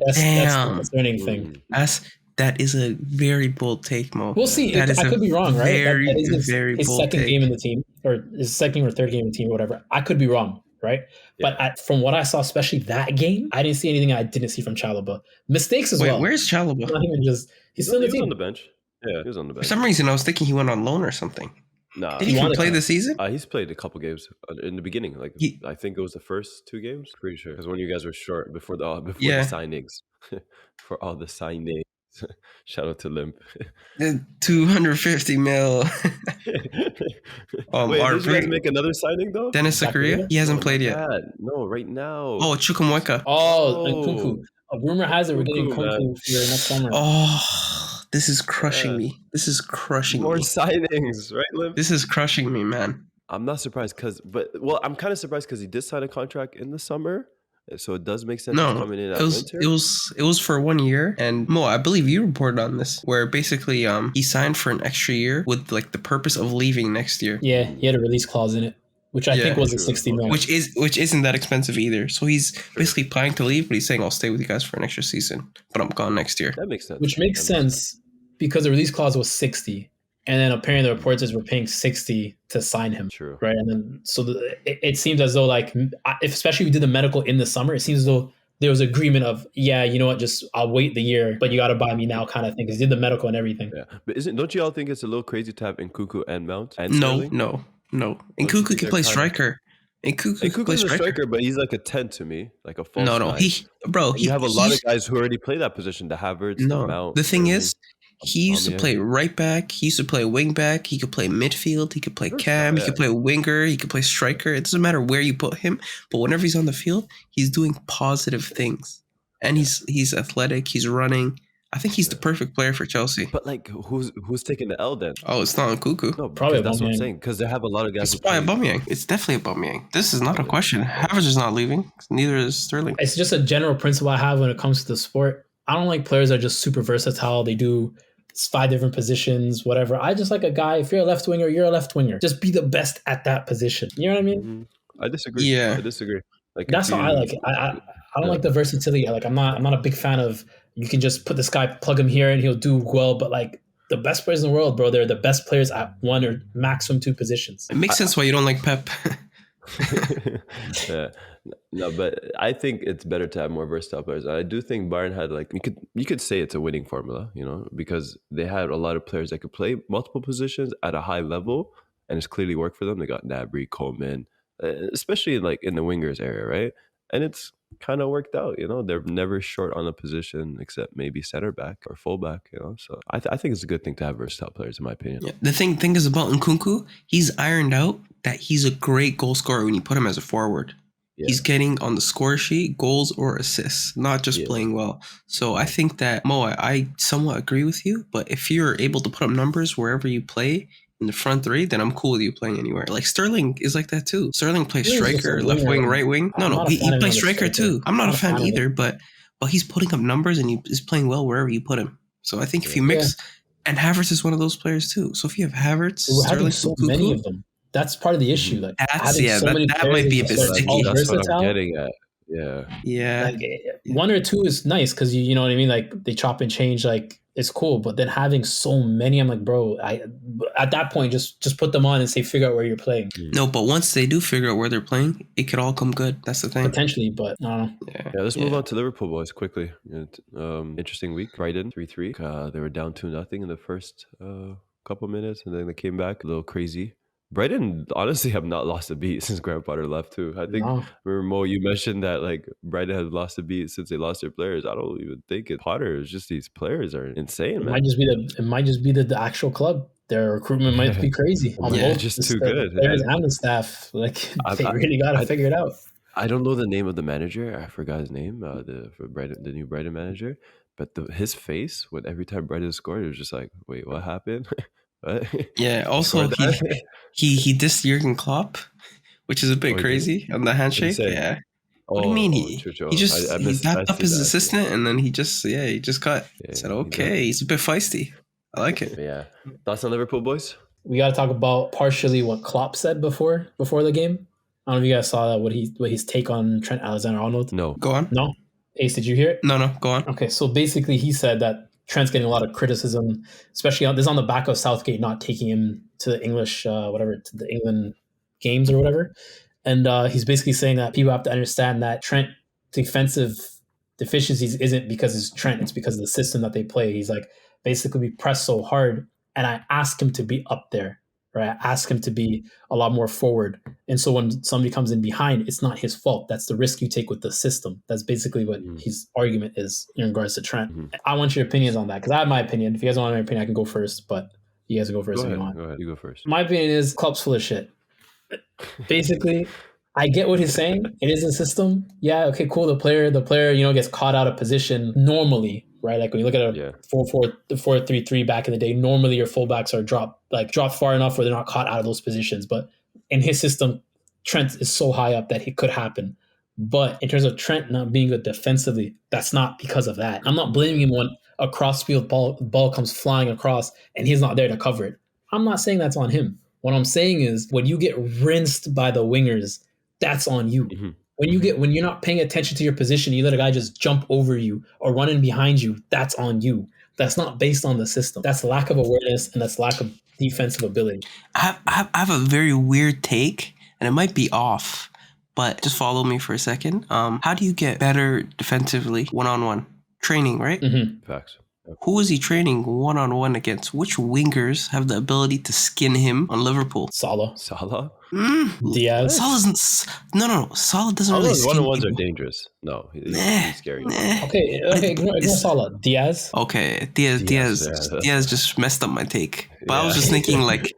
Speaker 1: That's the concerning thing.
Speaker 2: That is a very bold take, Mo.
Speaker 1: We'll see. I could be wrong, right? That is his second
Speaker 2: take.
Speaker 1: game in the team, or his second or third game in the team, or whatever. I could be wrong, right? Yeah. But from what I saw, especially that game, I didn't see anything I didn't see from Chalobah. Mistakes as well.
Speaker 2: Where's Chalobah?
Speaker 1: Not even just he's still in the team.
Speaker 3: On the bench. Yeah, he was on the bench.
Speaker 2: For some reason, I was thinking he went on loan or something.
Speaker 3: Nah,
Speaker 2: Did he
Speaker 1: He
Speaker 2: even
Speaker 1: wanted
Speaker 2: play
Speaker 1: to.
Speaker 2: the season?
Speaker 3: he's played a couple games in the beginning. Like
Speaker 2: He-
Speaker 3: I think it was the first 2 games. Pretty sure because when you guys were short before the
Speaker 2: Yeah.
Speaker 3: signings, for all the signings. Shout out to Limp.
Speaker 2: The 250 mil.
Speaker 3: Wait,
Speaker 2: Our
Speaker 3: did you guys
Speaker 2: very
Speaker 3: make another signing though?
Speaker 2: Dennis Zakaria. He hasn't
Speaker 3: No, not
Speaker 2: played yet.
Speaker 3: that. No, right now.
Speaker 2: Oh, Chukwuemeka.
Speaker 1: Oh, and
Speaker 3: Oh,
Speaker 1: Kunku. A rumor has it we're getting
Speaker 3: Kunku, man.
Speaker 1: Kunku for next summer.
Speaker 2: Oh, this is crushing
Speaker 3: Yeah.
Speaker 2: me. This is crushing
Speaker 3: More
Speaker 2: me.
Speaker 3: signings, right, Limp?
Speaker 2: This is crushing me, man.
Speaker 3: I'm not surprised I'm kind of surprised because he did sign a contract in the summer, so it does make sense he's
Speaker 2: No,
Speaker 3: coming in
Speaker 2: it
Speaker 3: at
Speaker 2: was
Speaker 3: winter.
Speaker 2: it was for 1 year, and Mo, I believe you reported on this, where basically he signed for an extra year with like the purpose of leaving next year,
Speaker 1: Yeah, he had a release clause in it, which I
Speaker 2: Yeah,
Speaker 1: think was
Speaker 3: true.
Speaker 1: a 60 mil.
Speaker 2: which isn't that expensive either. So he's basically planning to leave, but he's saying I'll stay with you guys for an extra season, but I'm gone next year.
Speaker 3: That makes sense.
Speaker 1: Which makes
Speaker 3: That
Speaker 1: sense because the release clause was 60. And then apparently the reports is we're paying 60 to sign him.
Speaker 3: True.
Speaker 1: Right. And then so it seems as though like, if especially we did the medical in the summer, it seems as though there was agreement of, yeah, you know what, just I'll wait the year, but you got to buy me now kind of thing. Because he did the medical and everything.
Speaker 3: Yeah, but don't you all think it's a little crazy to have Nkunku and Mount and
Speaker 2: No,
Speaker 3: Sterling?
Speaker 2: no.
Speaker 3: Don't you
Speaker 2: And Kuku
Speaker 3: think
Speaker 2: can
Speaker 3: they're
Speaker 2: play
Speaker 3: kinda-
Speaker 2: striker. And Kuku can play
Speaker 3: Nkunku's a
Speaker 2: striker.
Speaker 3: striker, but he's like a 10 to me, like a false
Speaker 2: No,
Speaker 3: nine. You have a lot of guys who already play that position. The Havertz, the
Speaker 2: No,
Speaker 3: Mount.
Speaker 2: the thing
Speaker 3: Sterling.
Speaker 2: is, he used to play right back. He used to play wing back. He could play midfield. He could play cam. He could play winger. He could play striker. It doesn't matter where you put him, but whenever he's on the field, he's doing positive things, and he's athletic. He's running. I think he's the perfect player for Chelsea.
Speaker 3: But like, who's taking the L then?
Speaker 2: Oh, it's not Nkunku.
Speaker 3: No,
Speaker 1: Probably
Speaker 3: because that's what I'm
Speaker 1: Aubameyang.
Speaker 3: saying. Because they have a lot of guys.
Speaker 2: It's probably Aubameyang. It's definitely Aubameyang. This is not a question. Havertz is not leaving. Neither is Sterling.
Speaker 1: It's just a general principle I have when it comes to the sport. I don't like players that are just super versatile. They do 5 different positions, whatever. I just like a guy, if you're a left winger, you're a left winger. Just be the best at that position. You know what I mean?
Speaker 3: Mm-hmm. I disagree.
Speaker 2: Yeah.
Speaker 3: I disagree. Like
Speaker 1: That's how I like it. I don't like the versatility. Like I'm not a big fan of you can just put this guy, plug him here, and he'll do well. But like the best players in the world, bro, they're the best players at 1 or maximum 2 positions.
Speaker 2: It makes sense why you don't like Pep.
Speaker 3: Yeah. No, but I think it's better to have more versatile players. I do think Bayern had like you could say it's a winning formula, you know, because they had a lot of players that could play multiple positions at a high level, and it's clearly worked for them. They got Gnabry, Coleman, especially like in the wingers area, right? And it's kind of worked out, you know. They're never short on a position except maybe center back or full back, you know. So I think it's a good thing to have versatile players, in my opinion.
Speaker 2: Yeah. The thing is about Nkunku, he's ironed out that he's a great goal scorer when you put him as a forward.
Speaker 3: Yeah.
Speaker 2: He's getting on the score sheet goals or assists, not just playing well. So I think that, Mo, I somewhat agree with you, but if you're able to put up numbers wherever you play in the front 3, then I'm cool with you playing anywhere. Like Sterling is like that too. Sterling plays
Speaker 1: Sterling's just
Speaker 2: striker,
Speaker 1: a
Speaker 2: left
Speaker 1: winger.
Speaker 2: wing, right wing.
Speaker 1: I'm
Speaker 2: No,
Speaker 1: not a
Speaker 2: he
Speaker 1: fan of him
Speaker 2: plays
Speaker 1: as a
Speaker 2: striker
Speaker 1: striker.
Speaker 2: too. I'm not a fan
Speaker 1: of
Speaker 2: either,
Speaker 1: him.
Speaker 2: but he's putting up numbers and he's playing well wherever you put him. So I think if you mix, and Havertz is one of those players too. So if you have Havertz,
Speaker 1: We're having
Speaker 2: Sterling,
Speaker 1: so
Speaker 2: Nkunku,
Speaker 1: many of them. That's part of the issue. Like
Speaker 2: That's-
Speaker 1: having
Speaker 2: yeah,
Speaker 1: so
Speaker 2: that-
Speaker 1: many
Speaker 2: that
Speaker 1: players
Speaker 2: might be a
Speaker 1: is
Speaker 2: bit
Speaker 1: just
Speaker 2: sticky.
Speaker 1: all
Speaker 3: That's what
Speaker 1: versatile.
Speaker 3: I'm getting at. Yeah.
Speaker 2: yeah.
Speaker 1: Like 1 or 2 is nice because you know what I mean. Like they chop and change. Like it's cool. But then having so many, I'm like, bro. At that point, just put them on and say, figure out where you're playing.
Speaker 2: No, but once they do figure out where they're playing, it could all come good. That's the thing.
Speaker 1: Potentially, but I don't know.
Speaker 3: Yeah, let's move on to Liverpool, boys, quickly. Interesting week. Brighton 3-3. They were down 2-0 in the first couple minutes, and then they came back a little crazy. Brighton honestly have not lost a beat since Graham Potter left too. I think, remember Mo, you mentioned that like Brighton has lost a beat since they lost their players. I don't even think it's Potter. It's just these players are insane,
Speaker 1: It
Speaker 3: man.
Speaker 1: might just be the actual club. Their recruitment might be crazy. On both
Speaker 3: just
Speaker 1: the
Speaker 3: too good.
Speaker 1: Players and the staff, like they really got to figure it out.
Speaker 3: I don't know the name of the manager. I forgot his name. The new Brighton manager. But his face when every time Brighton scored, it was just like, wait, what happened? What?
Speaker 2: Yeah. Also, he dissed Jurgen Klopp, which is a bit crazy on the handshake. Yeah. What do you mean he just he dapped up his assistant and then he just cut. Said okay, he's a bit feisty. I like it.
Speaker 3: Yeah. Thoughts on Liverpool, boys?
Speaker 1: We got to talk about partially what Klopp said before the game. I don't know if you guys saw that. What his take on Trent Alexander-Arnold?
Speaker 3: No.
Speaker 2: Go on.
Speaker 1: No. Ace, did you hear it?
Speaker 2: No. Go on.
Speaker 1: Okay, so basically he said that Trent's getting a lot of criticism, especially on the back of Southgate not taking him to the English, to the England games or whatever. And he's basically saying that people have to understand that Trent defensive deficiencies isn't because it's Trent, it's because of the system that they play. He's like, basically we press so hard and I ask him to be up there, right? Ask him to be a lot more forward. And so when somebody comes in behind, it's not his fault. That's the risk you take with the system. That's basically what his argument is in regards to Trent. I want your opinions on that because I have my opinion. If you guys want my opinion, I can go first, but you guys can go first if you want.
Speaker 3: Go ahead. You go first.
Speaker 1: My opinion is Klopp's full of shit. Basically, I get what he's saying. It is a system. Yeah, okay, cool. The player, gets caught out of position normally, right? Like when you look at a 4-4-3-3 back in the day, normally your fullbacks are dropped far enough where they're not caught out of those positions. But in his system, Trent is so high up that it could happen. But in terms of Trent not being good defensively, that's not because of that. I'm not blaming him when a cross-field ball comes flying across and he's not there to cover it. I'm not saying that's on him. What I'm saying is when you get rinsed by the wingers, that's on you. When you're not paying attention to your position, you let a guy just jump over you or run in behind you, that's on you. That's not based on the system. That's lack of awareness and that's lack of defensive ability.
Speaker 2: I have a very weird take, and it might be off, but just follow me for a second. How do you get better defensively one-on-one? Training, right?
Speaker 3: Facts.
Speaker 2: Who is he training one-on-one against? Which wingers have the ability to skin him on Liverpool?
Speaker 1: Salah.
Speaker 2: Salah
Speaker 1: Diaz.
Speaker 2: no. Salah doesn't really skin
Speaker 3: one-on-ones
Speaker 2: people.
Speaker 3: are dangerous. No, he's scary.
Speaker 1: Okay, ignore Salah. Diaz.
Speaker 2: Okay, Diaz just messed up my take. But I was just thinking like,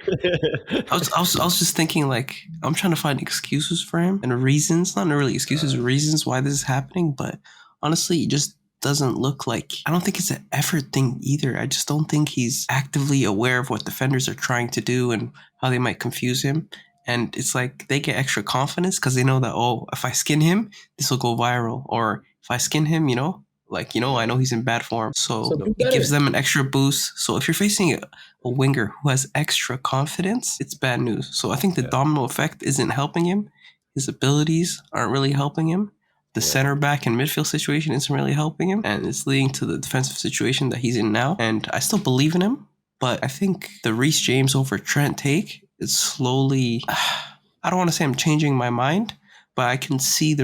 Speaker 2: I was just thinking like, I'm trying to find excuses for him and reasons, not really excuses, reasons why this is happening. But honestly, it just doesn't look like, I don't think it's an effort thing either. I just don't think he's actively aware of what defenders are trying to do and how they might confuse him. And it's like they get extra confidence because they know that, oh, if I skin him, this will go viral. Or if I skin him, I know he's in bad form. So it gives them an extra boost. So if you're facing a winger who has extra confidence, it's bad news. So I think the domino effect isn't helping him. His abilities aren't really helping him. The center back and midfield situation isn't really helping him. And it's leading to the defensive situation that he's in now. And I still believe in him. But I think the Reece James over Trent take is slowly, I don't want to say I'm changing my mind, but I can see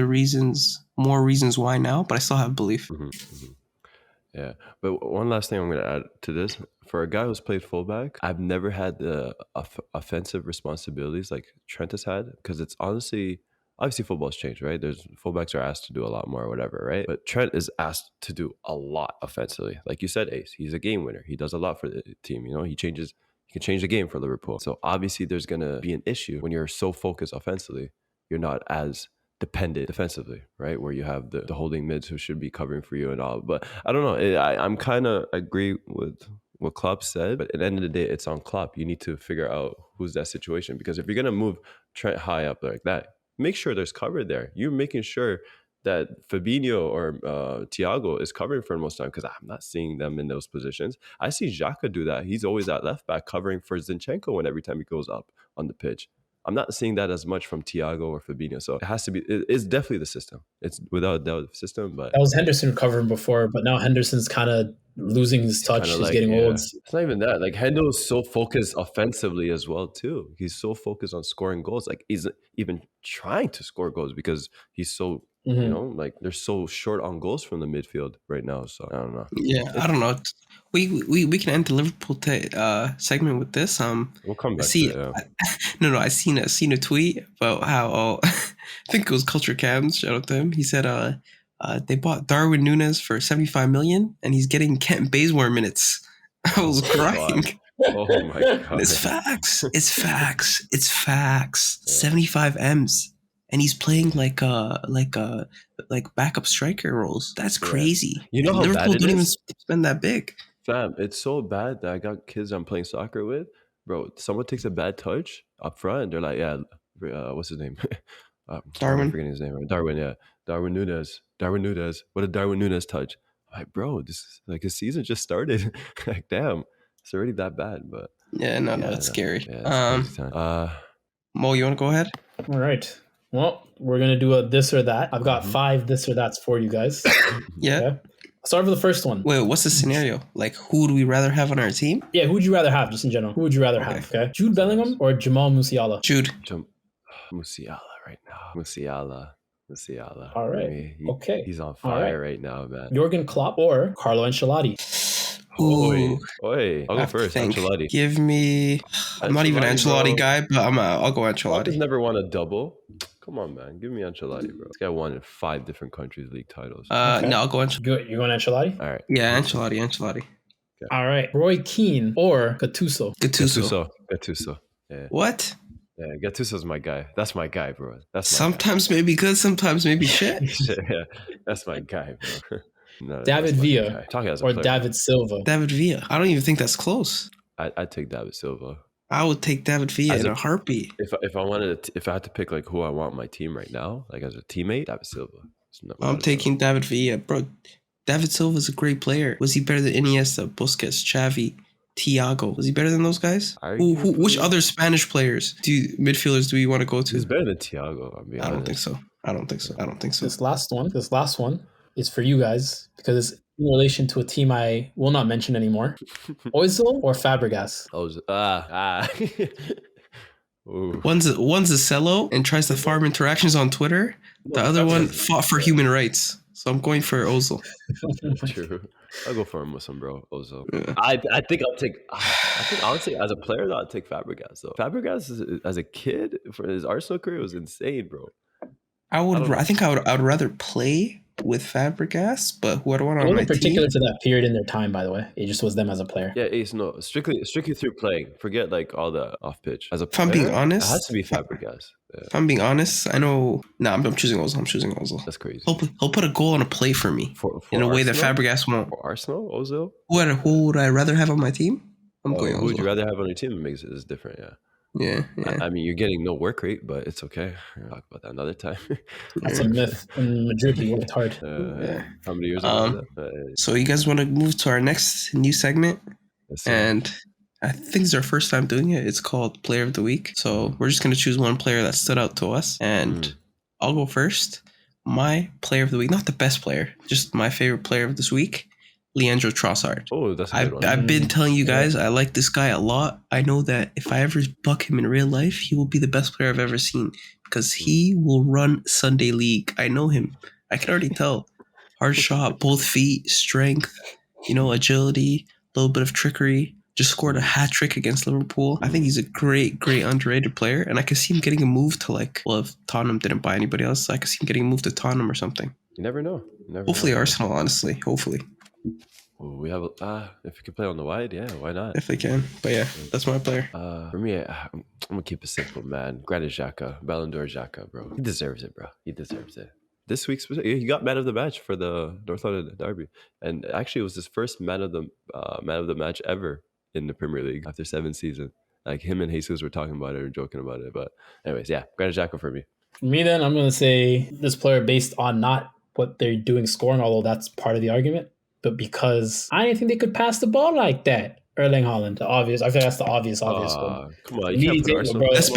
Speaker 2: more reasons why now, but I still have belief.
Speaker 3: Yeah. But one last thing I'm going to add to this. For a guy who's played fullback, I've never had the offensive responsibilities like Trent has had, because it's obviously football's changed, right? Fullbacks are asked to do a lot more or whatever, right? But Trent is asked to do a lot offensively. Like you said, Ace, he's a game winner. He does a lot for the team. He can change the game for Liverpool. So obviously there's going to be an issue when you're so focused offensively. You're not as dependent defensively, right? Where you have the holding mids who should be covering for you and all. But I don't know. I'm kind of agree with what Klopp said, but at the end of the day, it's on Klopp. You need to figure out who's that situation, because if you're going to move Trent high up like that, make sure there's cover there. You're making sure that Fabinho or Thiago is covering for most of the time, because I'm not seeing them in those positions. I see Xhaka do that. He's always at left back covering for Zinchenko every time he goes up on the pitch. I'm not seeing that as much from Thiago or Fabinho. So it has to be, it's definitely the system. It's without a doubt the system. But
Speaker 1: that was Henderson covering before, but now Henderson's kind of losing his touch. He's getting old.
Speaker 3: It's not even that. Like Hendo is so focused offensively as well too. He's so focused on scoring goals. Like he's even trying to score goals because he's so, like they're so short on goals from the midfield right now. So I don't know.
Speaker 2: Yeah, I don't know. We can end the Liverpool segment with this.
Speaker 3: We'll come back to it.
Speaker 2: I seen a tweet about how I think it was Culture Cams. Shout out to him. He said they bought Darwin Núñez for 75 million, and he's getting Kent Bazemore minutes. I was crying.
Speaker 3: Oh my god!
Speaker 2: It's facts. It's facts. It's facts. Yeah. 75 M's. And he's playing like backup striker roles. That's crazy.
Speaker 3: You know how
Speaker 2: Liverpool
Speaker 3: bad it
Speaker 2: don't even
Speaker 3: is?
Speaker 2: spend that big.
Speaker 3: Fam, it's so bad that I got kids I'm playing soccer with. Bro, someone takes a bad touch up front. They're like, what's his name?
Speaker 2: Darwin.
Speaker 3: I'm forgetting his name. Darwin, yeah. Darwin Núñez. What did Darwin Núñez touch? I'm like, bro, this is like his season just started. Like, damn, it's already that bad. But
Speaker 2: it's scary.
Speaker 3: Yeah, it's crazy time.
Speaker 2: Mo, you want to go ahead?
Speaker 1: All right. Well, we're going to do a this or that. I've got 5 this or that's for you guys.
Speaker 2: Yeah.
Speaker 1: Okay. Start with the first one.
Speaker 2: Wait, what's the scenario? Like, who would we rather have on our team?
Speaker 1: Yeah, who would you rather have, just in general? Who would you rather have, okay? Jude Bellingham or Jamal Musiala?
Speaker 2: Jude.
Speaker 3: Musiala right now. Musiala.
Speaker 1: All right.
Speaker 3: Okay. He's on fire right now, man.
Speaker 1: Jurgen Klopp or Carlo Ancelotti?
Speaker 2: Ooh,
Speaker 3: Oi. I'll
Speaker 2: I
Speaker 3: go
Speaker 2: have to
Speaker 3: first.
Speaker 2: think.
Speaker 3: Ancelotti.
Speaker 2: Give me. I'm not even an Ancelotti
Speaker 3: bro.
Speaker 2: guy, but I'll go
Speaker 3: Walker's
Speaker 2: Ancelotti.
Speaker 3: never won a double. Come on, man. Give me Ancelotti, bro. This guy won in 5 different countries' league titles.
Speaker 1: Okay.
Speaker 2: No, I'll go Ancelotti.
Speaker 1: You're going Ancelotti?
Speaker 3: All right.
Speaker 2: Yeah, Ancelotti.
Speaker 1: All right. Roy Keane or Gattuso?
Speaker 3: Gattuso. Yeah.
Speaker 2: What?
Speaker 3: Yeah, Gattuso's my guy. That's my guy, bro. That's my
Speaker 2: Sometimes maybe good, sometimes maybe shit.
Speaker 3: guy. Yeah, that's my guy, bro. No,
Speaker 1: David
Speaker 3: that's my
Speaker 1: Villa
Speaker 3: guy. Talking as a
Speaker 1: or
Speaker 3: player,
Speaker 1: David Silva?
Speaker 2: David Villa. I don't even think that's close.
Speaker 3: I'd take David Silva.
Speaker 2: I would take David Villa
Speaker 3: As
Speaker 2: in
Speaker 3: a-
Speaker 2: a heartbeat.
Speaker 3: If I had to pick like who I want on my team right now, like as a teammate, David Silva.
Speaker 2: I'm taking David Villa, bro. David Silva is a great player. Was he better than Iniesta, Busquets, Xavi, Thiago? Was he better than those guys? Which other Spanish players midfielders do you want to go to?
Speaker 3: He's better than Thiago.
Speaker 2: I don't think so. I don't think so.
Speaker 1: This last one is for you guys because it's in relation to a team I will not mention anymore. Ozil or Fabregas?
Speaker 3: Ooh.
Speaker 2: One's a cello and tries to farm interactions on Twitter. The other one fought for human rights. So I'm going for Ozil.
Speaker 3: True. I'll go for him with some bro. Ozil.
Speaker 2: Yeah.
Speaker 3: I think honestly as a player I'll take Fabregas though. Fabregas as a kid for his Arsenal career was insane, bro.
Speaker 2: I would rather play with Fabregas, but who I want
Speaker 1: It
Speaker 2: on my
Speaker 1: wasn't particular
Speaker 2: team.
Speaker 1: to that period in their time, by the way. It just was them as a player.
Speaker 3: Yeah, Ace, no, strictly through playing. Forget like all the off pitch. As a
Speaker 2: If I'm
Speaker 3: player,
Speaker 2: being honest,
Speaker 3: it has to be Fabregas. Yeah,
Speaker 2: If I'm being honest, I know. Nah, I'm choosing Ozil.
Speaker 3: that's crazy.
Speaker 2: He'll put a goal on a play for me
Speaker 3: For
Speaker 2: in a way that
Speaker 3: Arsenal?
Speaker 2: Fabregas won't.
Speaker 3: For Arsenal, Ozil.
Speaker 2: Who would I rather have on my team? I'm going
Speaker 3: Who would you
Speaker 2: Ozil.
Speaker 3: rather have on your team? It makes it different. Yeah.
Speaker 2: Yeah.
Speaker 3: I mean, you're getting no work rate, but it's okay. We'll talk about that another time.
Speaker 1: That's a myth. In Madrid, he worked hard.
Speaker 3: How many years ago?
Speaker 2: So you guys want to move to our next new segment?
Speaker 3: Yes, sir.
Speaker 2: And I think it's our first time doing it. It's called Player of the Week. So we're just going to choose one player that stood out to us. And I'll go first. My player of the week, not the best player, just my favorite player of this week, Leandro Trossard.
Speaker 3: Oh, that's a good one.
Speaker 2: I've been telling you guys I like this guy a lot. I know that if I ever buck him in real life, he will be the best player I've ever seen because he will run Sunday League. I know him. I can already tell. Hard shot, both feet, strength, agility, a little bit of trickery. Just scored a hat trick against Liverpool. I think he's a great, great underrated player. And I could see him getting a move to if Tottenham didn't buy anybody else, I could see him getting a move to Tottenham or something.
Speaker 3: You never know.
Speaker 2: Hopefully Arsenal, honestly. Hopefully.
Speaker 3: Ooh, we have if you can play on the wide, yeah, why not?
Speaker 2: If they can. But yeah, that's my player.
Speaker 3: For me, I'm gonna keep it simple, man. Granit Xhaka, Ballon d'Or Xhaka, bro. He deserves it, bro. He deserves it. This week's he got man of the match for the North London derby, and actually it was his first man of the match ever in the Premier League after 7 seasons. Like him and Jesus were talking about it or joking about it, but anyways, yeah, Granit Xhaka for me.
Speaker 1: For me, then I'm gonna say this player based on not what they're doing scoring, although that's part of the argument, but because I didn't think they could pass the ball like that. Erling Haaland, the obvious. I think that's the obvious one.
Speaker 3: Come on, you can't put Arsenal.
Speaker 2: Bro, that's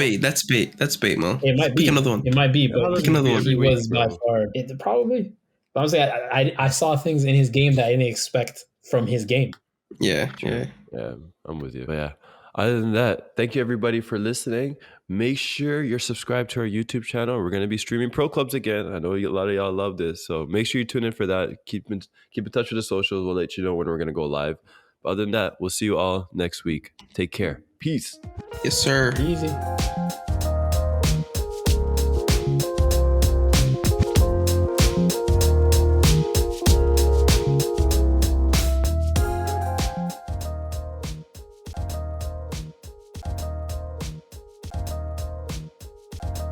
Speaker 2: bait, Mo.
Speaker 1: It might be.
Speaker 2: Pick another one.
Speaker 1: It might be, but
Speaker 2: Pick another one.
Speaker 1: He was by far probably. But I'm saying I saw things in his game that I didn't expect from his game.
Speaker 2: Yeah.
Speaker 3: Yeah, I'm with you. But yeah, other than that, thank you everybody for listening. Make sure you're subscribed to our YouTube channel. We're going to be streaming Pro Clubs again. I know a lot of y'all love this, so make sure you tune in for that. Keep in touch with the socials. We'll let you know when we're going to go live. But other than that, we'll see you all next week. Take care. Peace.
Speaker 2: Yes, sir.
Speaker 1: Easy.